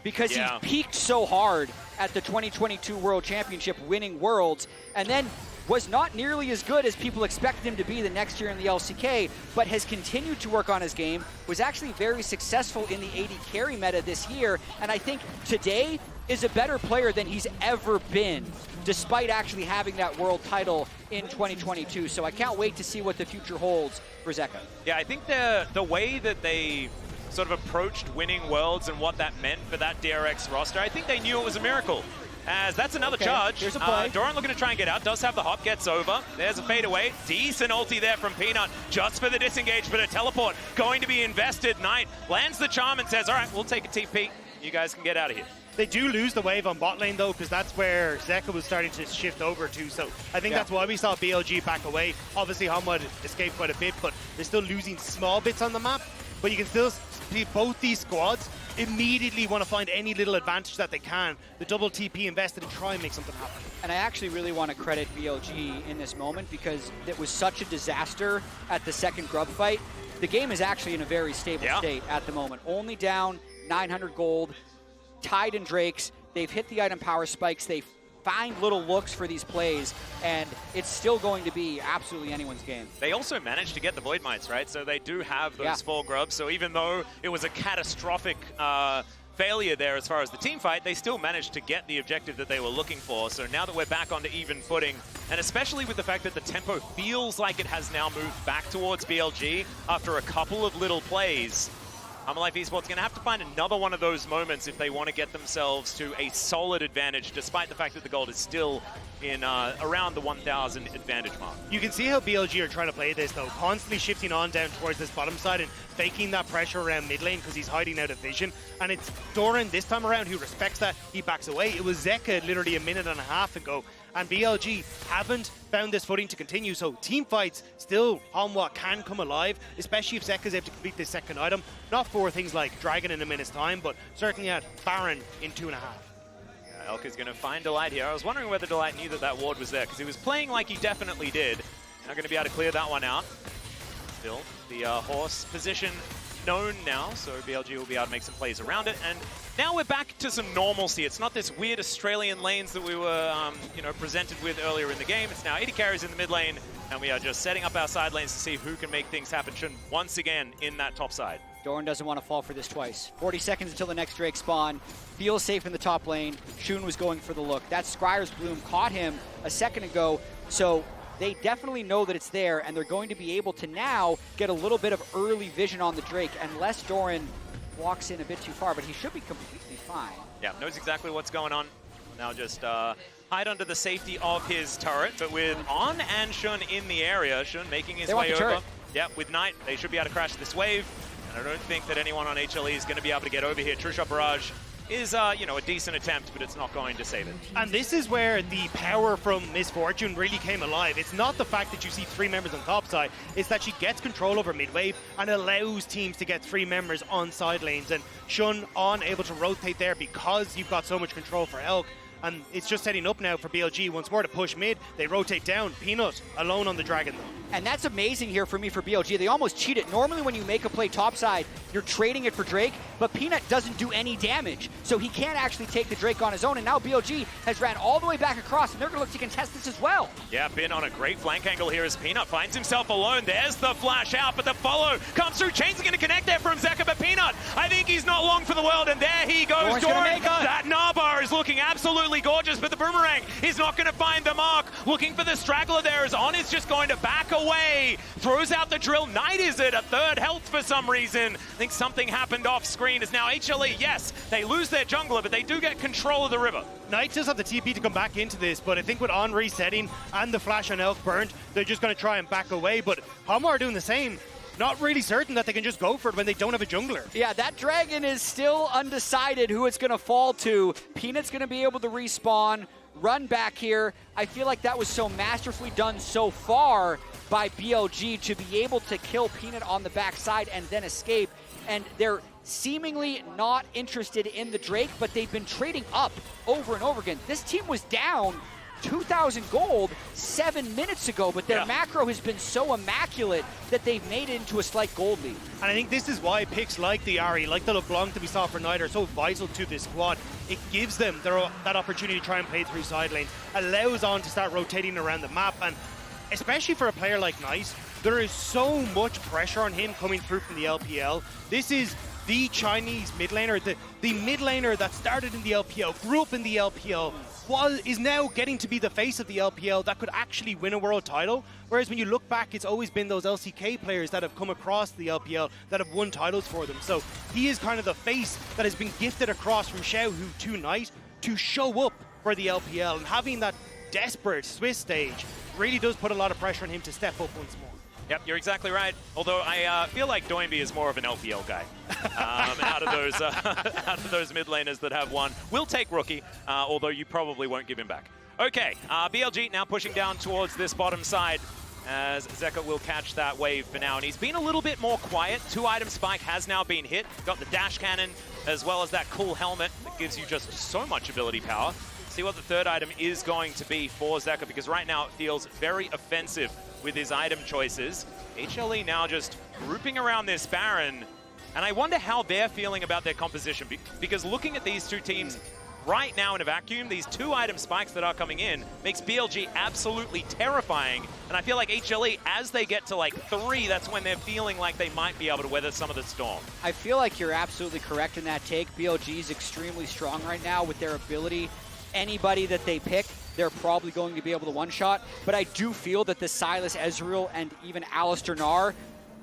Speaker 18: because he peaked so hard at the 2022 World Championship, winning Worlds, and then was not nearly as good as people expected him to be the next year in the LCK, but has continued to work on his game, was actually very successful in the AD carry meta this year, and I think today is a better player than he's ever been, despite actually having that world title in 2022. So I can't wait to see what the future holds for Zeka.
Speaker 17: Yeah, I think the way that they sort of approached winning Worlds and what that meant for that DRX roster, I think they knew it was a miracle. As that's another charge.
Speaker 18: Here's a play.
Speaker 17: Doran looking to try and get out. Does have the hop. Gets over. There's a fade away. Decent ulti there from Peanut. Just for the disengage, but a teleport going to be invested. Knight lands the charm and says, all right, we'll take a TP. You guys can get out of here.
Speaker 19: They do lose the wave on bot lane, though, because that's where Zeka was starting to shift over to. So I think that's why we saw BLG back away. Obviously, Hanwha escaped quite a bit, but they're still losing small bits on the map. But you can still see both these squads immediately want to find any little advantage that they can. The double TP invested and try and make something happen.
Speaker 18: And I actually really want to credit BLG in this moment, because it was such a disaster at the second grub fight. The game is actually in a very stable state at the moment. Only down 900 gold, tied in Drakes. They've hit the item power spikes. They find little looks for these plays, and it's still going to be absolutely anyone's game.
Speaker 17: They also managed to get the Void Mites, right? So they do have those 4 grubs. So even though it was a catastrophic failure there as far as the team fight, they still managed to get the objective that they were looking for. So now that we're back onto even footing, and especially with the fact that the tempo feels like it has now moved back towards BLG after a couple of little plays, Life Esports going to have to find another one of those moments if they want to get themselves to a solid advantage, despite the fact that the gold is still in around the 1,000 advantage mark.
Speaker 19: You can see how BLG are trying to play this, though, constantly shifting on down towards this bottom side and faking that pressure around mid lane because he's hiding out of vision. And it's Doran this time around who respects that. He backs away. It was Zeka literally a minute and a half ago, and BLG haven't found this footing to continue. So team fights still, Hanwha can come alive, especially if Zeka's able to complete this second item. Not for things like Dragon in a minute's time, but certainly at Baron in 2.5.
Speaker 17: Elk is going to find Delight here. I was wondering whether Delight knew that that ward was there, because he was playing like he definitely did. Not going to be able to clear that one out. Still, the horse position known now, so BLG will be able to make some plays around it. And now we're back to some normalcy. It's not this weird Australian lanes that we were presented with earlier in the game. It's now 80 carries in the mid lane, and we are just setting up our side lanes to see who can make things happen once again in that top side.
Speaker 18: Doran doesn't want to fall for this twice. 40 seconds until the next Drake spawn. Feels safe in the top lane. Shun was going for the look. That Scryer's Bloom caught him a second ago, so they definitely know that it's there, and they're going to be able to now get a little bit of early vision on the Drake, unless Doran walks in a bit too far, but he should be completely fine.
Speaker 17: Yeah, knows exactly what's going on. Now just hide under the safety of his turret, but with On and Shun in the area, Shun making his way over. Yeah, with Knight, they should be able to crash this wave. And I don't think that anyone on HLE is going to be able to get over here. True Shot Barrage is, you know, a decent attempt, but it's not going to save it.
Speaker 19: And this is where the power from Miss Fortune really came alive. It's not the fact that you see 3 members on top side, it's that she gets control over mid wave and allows teams to get 3 members on side lanes. And Shun on able to rotate there because you've got so much control for Elk. And it's just setting up now for BLG once more to push mid. They rotate down. Peanut alone on the Dragon though.
Speaker 18: And that's amazing here for me for BLG. They almost cheat it. Normally when you make a play topside, you're trading it for Drake, but Peanut doesn't do any damage. So he can't actually take the Drake on his own. And now BLG has ran all the way back across, and they're going to look to contest this as well.
Speaker 17: Yeah, Bin on a great flank angle here as Peanut finds himself alone. There's the flash out, but the follow comes through. Chain's going to connect there from Zeka, but Peanut, I think he's not long for the world, and there he goes. Doran, that Gnar bar is looking absolutely gorgeous, but the boomerang is not going to find the mark. Looking for the straggler there as On is just going to back away. Throws out the drill. Knight is at a 3rd health for some reason. I think something happened off screen as now HLE, yes, they lose their jungler, but they do get control of the river.
Speaker 19: Knight does have the TP to come back into this, but I think with On resetting and the flash on Elk burnt, they're just going to try and back away. But Hanwha are doing the same. Not really certain that they can just go for it when they don't have a jungler.
Speaker 18: Yeah, that Dragon is still undecided who it's going to fall to. Peanut's going to be able to respawn, run back here. I feel like that was so masterfully done so far by BLG to be able to kill Peanut on the backside and then escape. And they're seemingly not interested in the Drake, but they've been trading up over and over again. This team was down 2,000 gold 7 minutes ago, but their macro has been so immaculate that they've made it into a slight gold lead.
Speaker 19: And I think this is why picks like the Ahri, like the LeBlanc that we saw for Knight are so vital to this squad. It gives them that opportunity to try and play through side lanes, allows On to start rotating around the map, and especially for a player like Knight, there is so much pressure on him coming through from the LPL. This is the Chinese mid laner, the mid laner that started in the LPL, grew up in the LPL, is now getting to be the face of the LPL that could actually win a world title. Whereas when you look back, it's always been those LCK players that have come across the LPL that have won titles for them. So he is kind of the face that has been gifted across from Xiaohu to Knight to show up for the LPL. And having that desperate Swiss stage really does put a lot of pressure on him to step up once more.
Speaker 17: Yep, you're exactly right. Although I feel like Doinby is more of an LPL guy. Out of those mid laners that have won. We'll take Rookie, although you probably won't give him back. Okay, BLG now pushing down towards this bottom side as Zeka will catch that wave for now. And he's been a little bit more quiet. 2-item spike has now been hit. Got the dash cannon as well as that cool helmet that gives you just so much ability power. See what the 3rd item is going to be for Zeka, because right now it feels very offensive with his item choices. HLE now just grouping around this Baron, and I wonder how they're feeling about their composition, because looking at these 2 teams right now in a vacuum, these 2-item spikes that are coming in makes BLG absolutely terrifying, and I feel like HLE, as they get to like 3, that's when they're feeling like they might be able to weather some of the storm.
Speaker 18: I feel like you're absolutely correct in that take. BLG is extremely strong right now with their ability. Anybody that they pick, they're probably going to be able to one-shot. But I do feel that the Sylas, Ezreal, and even Alistar Gnar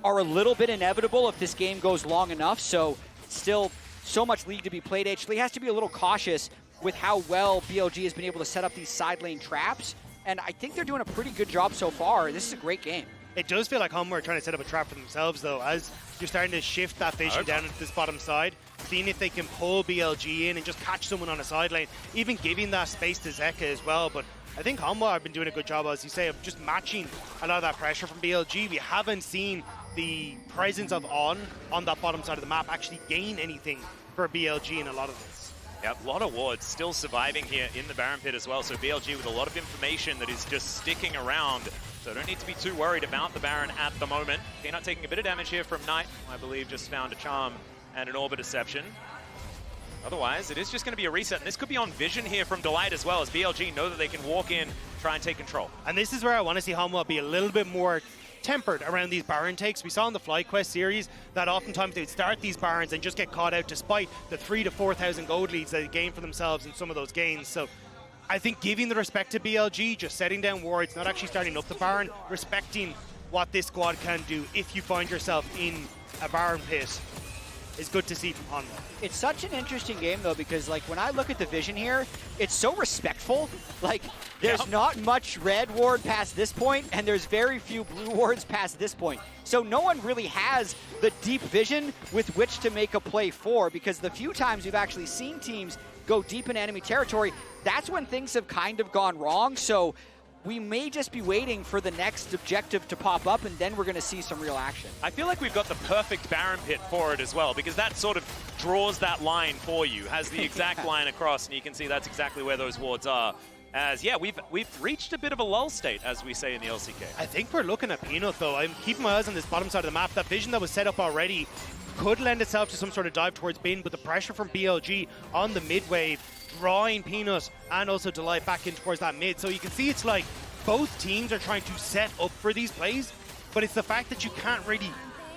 Speaker 18: are a little bit inevitable if this game goes long enough. So still so much league to be played. HLE has to be a little cautious with how well BLG has been able to set up these side lane traps. And I think they're doing a pretty good job so far. This is a great game.
Speaker 19: It does feel like Hanwha are trying to set up a trap for themselves, though, as you're starting to shift that vision down into this bottom side, seeing if they can pull BLG in and just catch someone on a side lane, even giving that space to Zeka as well. But I think Hanwha have been doing a good job, as you say, of just matching a lot of that pressure from BLG. We haven't seen the presence of On that bottom side of the map actually gain anything for BLG in a lot of this.
Speaker 17: Yep, a lot of wards still surviving here in the Baron Pit as well. So BLG with a lot of information that is just sticking around. So don't need to be too worried about the Baron at the moment. Peanut taking a bit of damage here from Knight. I believe just found a charm and an Orbit Deception. Otherwise, it is just going to be a reset. And this could be on vision here from Delight as well, as BLG know that they can walk in, try and take control.
Speaker 19: And this is where I want to see Hanwha be a little bit more tempered around these Baron takes. We saw in the FlyQuest series that oftentimes they'd start these Barons and just get caught out despite the 3,000 to 4,000 gold leads they gain for themselves in some of those games. So I think giving the respect to BLG, just setting down wards, not actually starting up the Baron, respecting what this squad can do if you find yourself in a Baron pit. is good to see from Hanwha.
Speaker 18: It's such an interesting game, though, because like when I look at the vision here, it's so respectful. Like there's not much red ward past this point, and there's very few blue wards past this point. So no one really has the deep vision with which to make a play for, because the few times we've actually seen teams go deep in enemy territory, that's when things have kind of gone wrong. So we may just be waiting for the next objective to pop up, and then we're going to see some real action.
Speaker 17: I feel like we've got the perfect Baron pit for it as well, because that sort of draws that line for you, has the exact line across, and you can see that's exactly where those wards are. As, yeah, we've reached a bit of a lull state, as we say in the LCK.
Speaker 19: I think we're looking at Peanut, though. I'm keeping my eyes on this bottom side of the map. That vision that was set up already could lend itself to some sort of dive towards Bin, but the pressure from BLG on the mid wave, drawing Peanut and also Delight back in towards that mid. So you can see it's like both teams are trying to set up for these plays, but it's the fact that you can't really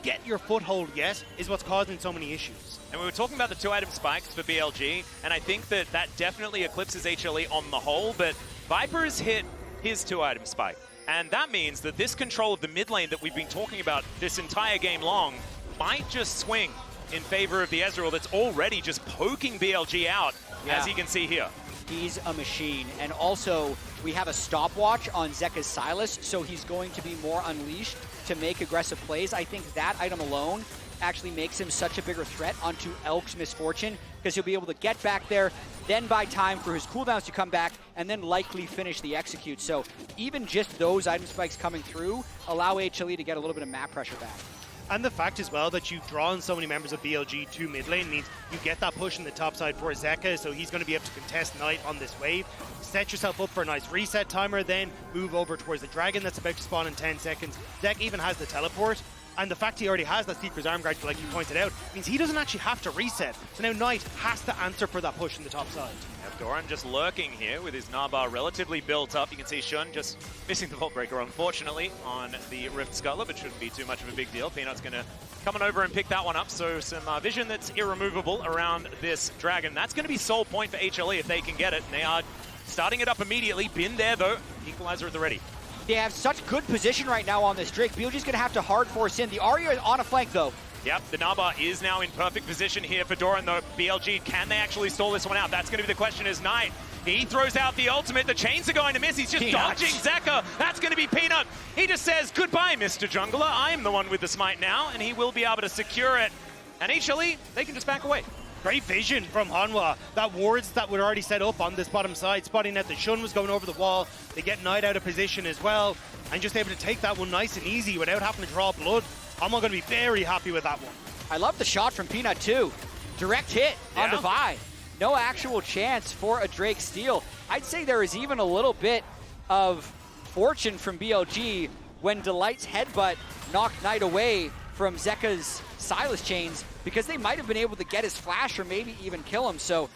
Speaker 19: get your foothold yet is what's causing so many issues.
Speaker 17: And we were talking about the 2-item spikes for BLG, and I think that definitely eclipses HLE on the whole, but Viper's hit his 2-item spike. And that means that this control of the mid lane that we've been talking about this entire game long might just swing in favor of the Ezreal that's already just poking BLG out, as you can see here.
Speaker 18: He's a machine, and also we have a stopwatch on Zeka's Sylas, so he's going to be more unleashed to make aggressive plays. I think that item alone actually makes him such a bigger threat onto ADC Miss Fortune, because he'll be able to get back there, then buy time for his cooldowns to come back, and then likely finish the execute. So even just those item spikes coming through allow HLE to get a little bit of map pressure back.
Speaker 19: And the fact as well that you've drawn so many members of BLG to mid lane means you get that push in the top side for Zeka, so he's going to be able to contest Knight on this wave. Set yourself up for a nice reset timer, then move over towards the Dragon that's about to spawn in 10 seconds. Zeka even has the teleport, and the fact he already has that Seeker's Arm Guard, like you pointed out, means he doesn't actually have to reset. So now Knight has to answer for that push in the top side.
Speaker 17: Doran just lurking here with his Gnar relatively built up. You can see Shun just missing the Vault Breaker, unfortunately, on the Rift Scuttler, but shouldn't be too much of a big deal. Peanut's going to come on over and pick that one up, so some vision that's irremovable around this Dragon. That's going to be sole point for HLE if they can get it, and they are starting it up immediately. Bin there, though. Equalizer at the ready.
Speaker 18: They have such good position right now on this Drake. BLG's going to have to hard force in. The Ahri is on a flank, though.
Speaker 17: Yep, the Gnar is now in perfect position here for Doran, though. BLG, can they actually stall this one out? That's going to be the question as Knight. He throws out the ultimate. The chains are going to miss. He's just dodging Zeka. That's going to be Peanut. He just says, goodbye, Mr. Jungler. I'm the one with the smite now, and he will be able to secure it. And HLE, they can just back away.
Speaker 19: Great vision from Hanwha. That wards that were already set up on this bottom side, spotting that the Shun was going over the wall. They get Knight out of position as well, and just able to take that one nice and easy without having to draw blood. I'm going to be very happy with that one.
Speaker 18: I love the shot from Peanut, too. Direct hit on Divide. No actual chance for a Drake steal. I'd say there is even a little bit of fortune from BLG when Delight's headbutt knocked Knight away from Zeka's Sylas chains, because they might have been able to get his flash or maybe even kill him. So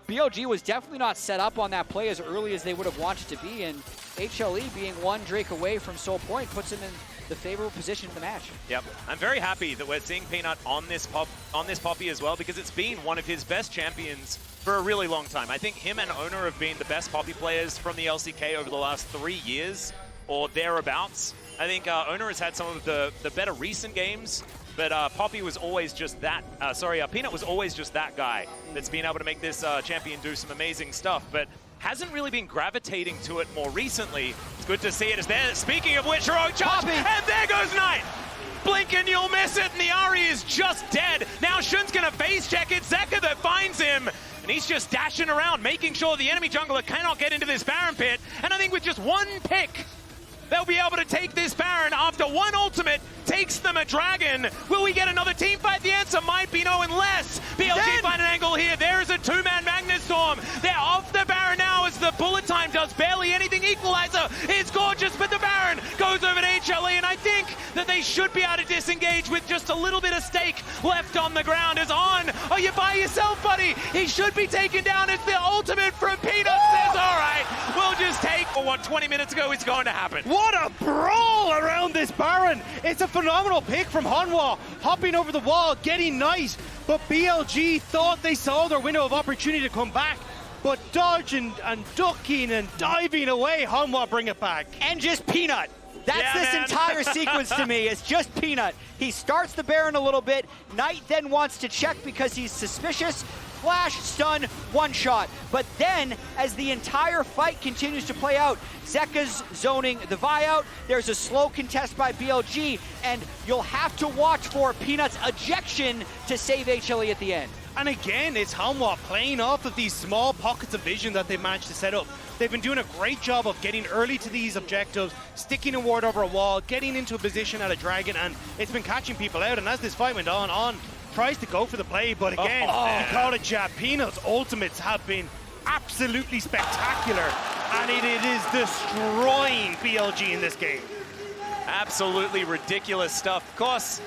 Speaker 18: BLG was definitely not set up on that play as early as they would have wanted to be, and HLE being one Drake away from sole point puts him in the favorable position in the match.
Speaker 17: Yep, I'm very happy that we're seeing Peanut on this Poppy as well, because it's been one of his best champions for a really long time. I think him and Owner have been the best Poppy players from the LCK over the last 3 years or thereabouts. I think Owner has had some of the better recent games, but Poppy was always just that, Peanut was always just that guy that's been able to make this champion do some amazing stuff, but hasn't really been gravitating to it more recently. It's good to see it as there. Speaking of which, heroic charge, and there goes Knight! Blink and you'll miss it, and the Ahri is just dead. Now Shun's gonna face check it, Zeka that finds him, and he's just dashing around, making sure the enemy jungler cannot get into this Baron pit, and I think with just one pick, they'll be able to take this Baron after one ultimate takes them a Dragon. Will we get another team fight? The answer might be no, unless BLG find an angle here. There is a two-man Magnet Storm. They're off the Baron now as the bullet time does barely anything. Equalizer is gorgeous, but the Baron goes over to HLE, and I think that they should be able to disengage with just a little bit of stake left on the ground. Is on. Oh, you're by yourself, buddy. He should be taken down. It's the ultimate from Peanut. Says, all right, we'll just take what 20 minutes ago is going to happen.
Speaker 19: What a brawl around this Baron. It's a phenomenal pick from Hanwha, hopping over the wall, getting Knight, but BLG thought they saw their window of opportunity to come back, but dodging and ducking and diving away, Hanwha bring it back.
Speaker 18: And just Peanut That's this entire sequence to me. It's just Peanut. He starts the Baron a little bit. Knight then wants to check because he's suspicious. Flash, stun, one shot. But then, as the entire fight continues to play out, Zeka's zoning the Vi out. There's a slow contest by BLG, and you'll have to watch for Peanut's ejection to save HLE at the end.
Speaker 19: And again, it's Hanwha playing off of these small pockets of vision that they managed to set up. They've been doing a great job of getting early to these objectives, sticking a ward over a wall, getting into a position at a dragon, and it's been catching people out. And as this fight went on tries to go for the play, but again, you call it jab. Peanut's ultimates have been absolutely spectacular, and it is destroying BLG in this game.
Speaker 17: Absolutely ridiculous stuff. Of course,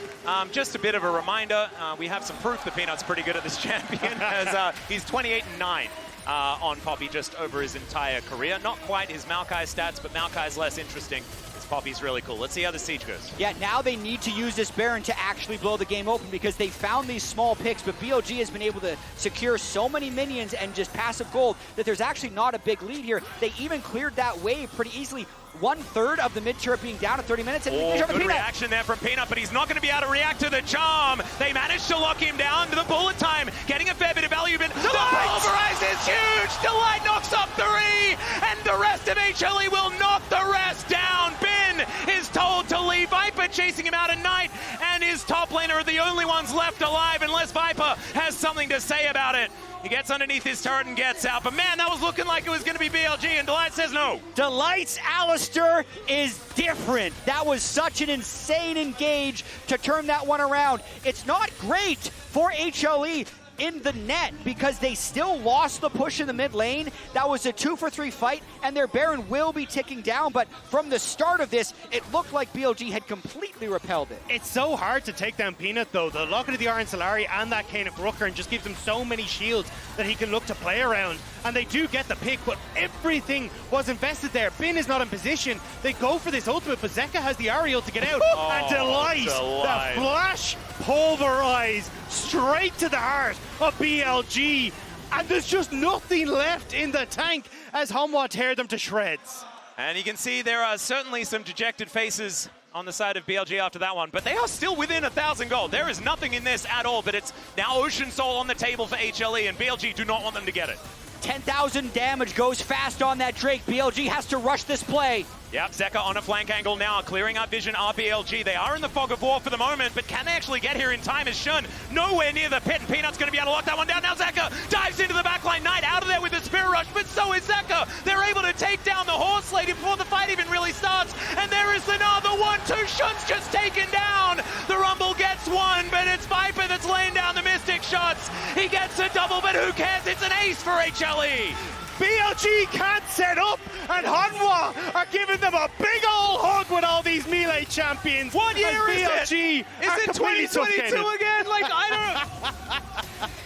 Speaker 17: just a bit of a reminder, we have some proof that Peanut's pretty good at this champion, as he's 28-9 on Poppy just over his entire career. Not quite his Maokai stats, but Maokai's less interesting. Poppy's really cool. Let's see how the siege goes.
Speaker 18: Yeah, now they need to use this Baron to actually blow the game open because they found these small picks, but BLG has been able to secure so many minions and just passive gold that there's actually not a big lead here. They even cleared that wave pretty easily. 1/3 of the mid turret being down at 30 minutes. And
Speaker 17: good reaction there from Peanut, but he's not going to be able to react to the charm. They managed to lock him down to the bullet time, getting a fair bit of value. But the pulverize is huge. Delight knocks up 3, and the rest of HLE will knock the rest down. Ben is told to leave. Viper chasing him out at night, and his top laner are the only ones left alive unless Viper has something to say about it. He gets underneath his turret and gets out. But man, that was looking like it was going to be BLG, and Delight says no.
Speaker 18: Delight's Alistar is different. That was such an insane engage to turn that one around. It's not great for HLE in the net because they still lost the push in the mid lane. That was a 2-for-3 fight, and their Baron will be ticking down, but from the start of this, it looked like BLG had completely repelled it.
Speaker 19: It's so hard to take down Peanut, though. The Locket of the Iron Solari and that Cane of Rooker just gives him so many shields that he can look to play around, and they do get the pick, but everything was invested there. Bin is not in position. They go for this ultimate, but Zeka has the Ariel to get out, and Delight, the flash pulverize straight to the heart of BLG, and there's just nothing left in the tank as Hanwha tear them to shreds.
Speaker 17: And you can see there are certainly some dejected faces on the side of BLG after that one, but they are still within 1,000 gold. There is nothing in this at all, but it's now Ocean Soul on the table for HLE, and BLG do not want them to get it.
Speaker 18: 10,000 damage goes fast on that Drake. BLG has to rush this play.
Speaker 17: Yep, Zeka on a flank angle now, clearing out vision RBLG. They are in the fog of war for the moment, but can they actually get here in time is Shun nowhere near the pit, and Peanut's going to be able to lock that one down. Now Zeka dives into the backline. Knight out of there with the Spirit Rush, but so is Zeka. They're able to take down the Horse Lady before the fight even really starts, and there is another 1-2. Shun's just taken down. The Rumble gets one, but it's Viper that's laying down the Mystic shots. He gets a double, but who cares? It's an ace for HLE.
Speaker 19: BLG can't set up, and Hanwha are giving them a big old hug with all these melee champions.
Speaker 17: What year is
Speaker 19: BLG
Speaker 17: it? Is it 2022 again? Like, I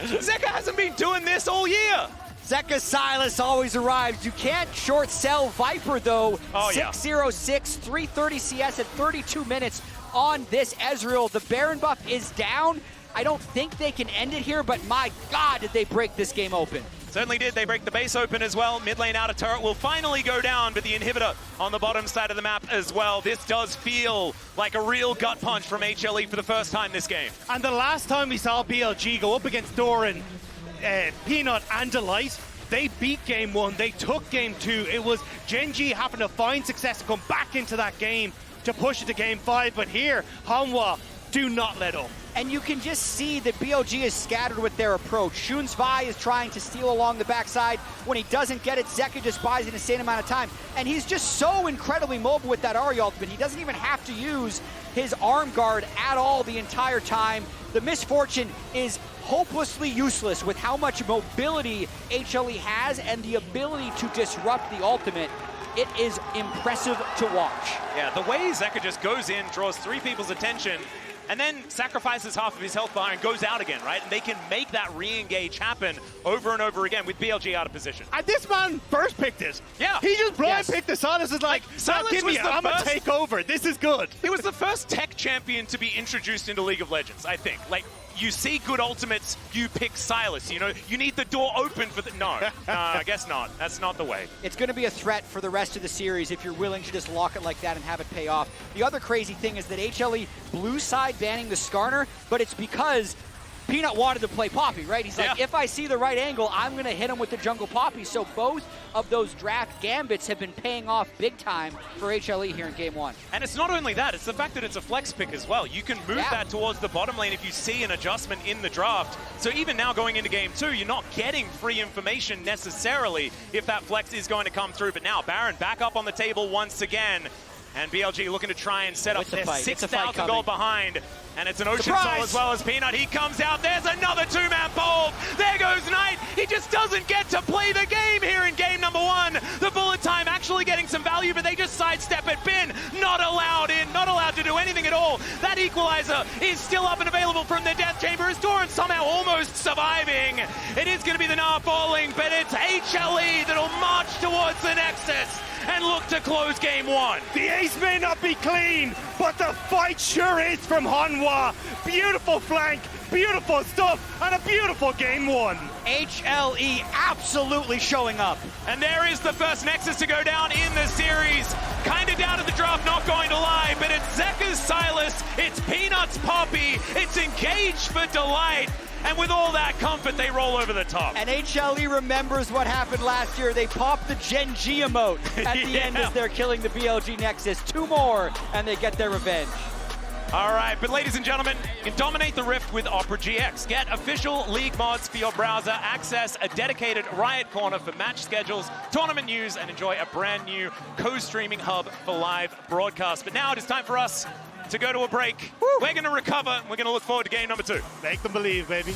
Speaker 17: don't... Zeka hasn't been doing this all year.
Speaker 18: Zeka Sylas always arrives. You can't short sell Viper, though. 606, 330 CS at 32 minutes on this Ezreal. The Baron buff is down. I don't think they can end it here, but my God, did they break this game open.
Speaker 17: Certainly did. They break the base open as well. Mid lane outer turret will finally go down, but the inhibitor on the bottom side of the map as well. This does feel like a real gut punch from HLE for the first time this game.
Speaker 19: And the last time we saw BLG go up against Doran, Peanut and Delight, they beat game 1, they took game 2. It was Gen.G having to find success to come back into that game to push it to game 5, but here, Hanwha do not let up.
Speaker 18: And you can just see that BLG is scattered with their approach. Shun's Vi is trying to steal along the backside. When he doesn't get it, Zeka just buys an insane amount of time. And he's just so incredibly mobile with that Ahri ultimate. He doesn't even have to use his arm guard at all the entire time. The Miss Fortune is hopelessly useless with how much mobility HLE has and the ability to disrupt the ultimate. It is impressive to watch.
Speaker 17: Yeah, the way Zeka just goes in, draws 3 people's attention, and then sacrifices half of his health bar and goes out again, right? And they can make that re-engage happen over and over again with BLG out of position.
Speaker 19: And this man first picked it.
Speaker 17: Yeah.
Speaker 19: He just blind picked it. Sylas is like, give me it, I'm gonna take over. This is good.
Speaker 17: He was the first tech champion to be introduced into League of Legends, I think. Like, you see good ultimates, you pick Sylas. You know, you need the door open for the... No, I guess not. That's not the way.
Speaker 18: It's going to be a threat for the rest of the series if you're willing to just lock it like that and have it pay off. The other crazy thing is that HLE blue side banning the Skarner, but it's because Peanut wanted to play Poppy, right? He's like, if I see the right angle, I'm going to hit him with the jungle Poppy. So both of those draft gambits have been paying off big time for HLE here in game one.
Speaker 17: And it's not only that, it's the fact that it's a flex pick as well. You can move that towards the bottom lane if you see an adjustment in the draft. So even now going into game two, you're not getting free information necessarily if that flex is going to come through. But now Baron back up on the table once again. And BLG looking to try and set up their 6,000 gold behind. And it's an Ocean Soul as well as Peanut. He comes out. There's another two-man pole. There goes Knight. He just doesn't get to play the game here in game number one. The bullet time actually getting some value, but they just sidestep it. Bin not allowed in, not allowed to do anything at all. That equalizer is still up and available from the death chamber as Doran somehow almost surviving. It is going to be the Gnar falling, but it's HLE that'll march towards the Nexus and look to close game one.
Speaker 16: The ace may not be clean, but the fight sure is from Hanwha. Beautiful flank, beautiful stuff, and a beautiful game one.
Speaker 18: HLE absolutely showing up.
Speaker 17: And there is the first Nexus to go down in the series. Kind of down at the draft, not going to lie, but it's Zeka's Sylas, it's Peanut's Poppy, it's Engaged for Delight. And with all that comfort, they roll over the top.
Speaker 18: And HLE remembers what happened last year. They popped the Gen G emote at the end as they're killing the BLG Nexus. 2 more, and they get their revenge.
Speaker 17: All right, but ladies and gentlemen, you can dominate the Rift with Opera GX. Get official league mods for your browser, access a dedicated Riot Corner for match schedules, tournament news, and enjoy a brand new co-streaming hub for live broadcast. But now it is time for us to go to a break. We're going to recover. We're going to look forward to game number 2.
Speaker 16: Make them believe, baby.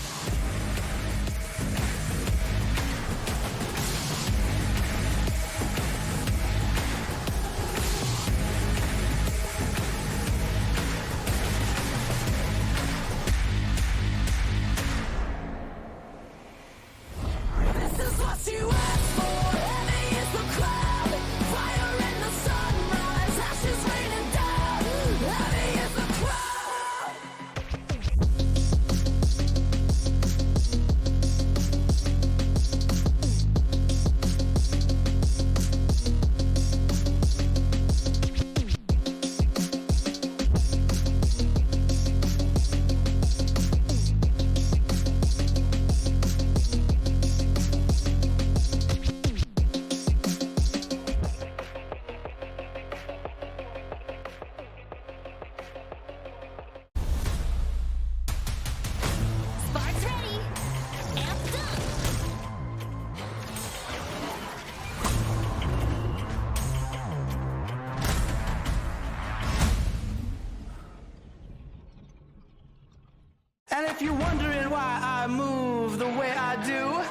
Speaker 20: And if you're wondering why I move the way I do,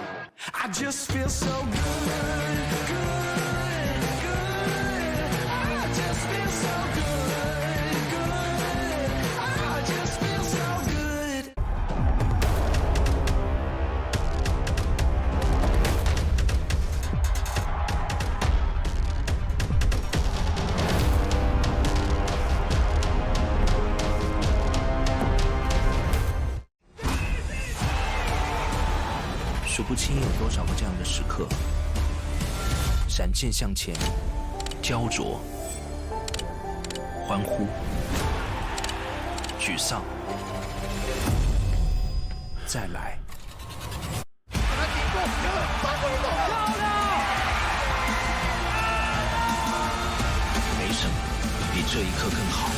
Speaker 20: I just feel so good, good, good. I just feel so good, good. I just feel so good.
Speaker 21: 数不清有多少个这样的时刻，闪现向前，焦灼，欢呼，沮丧，再来。没什么比这一刻更好。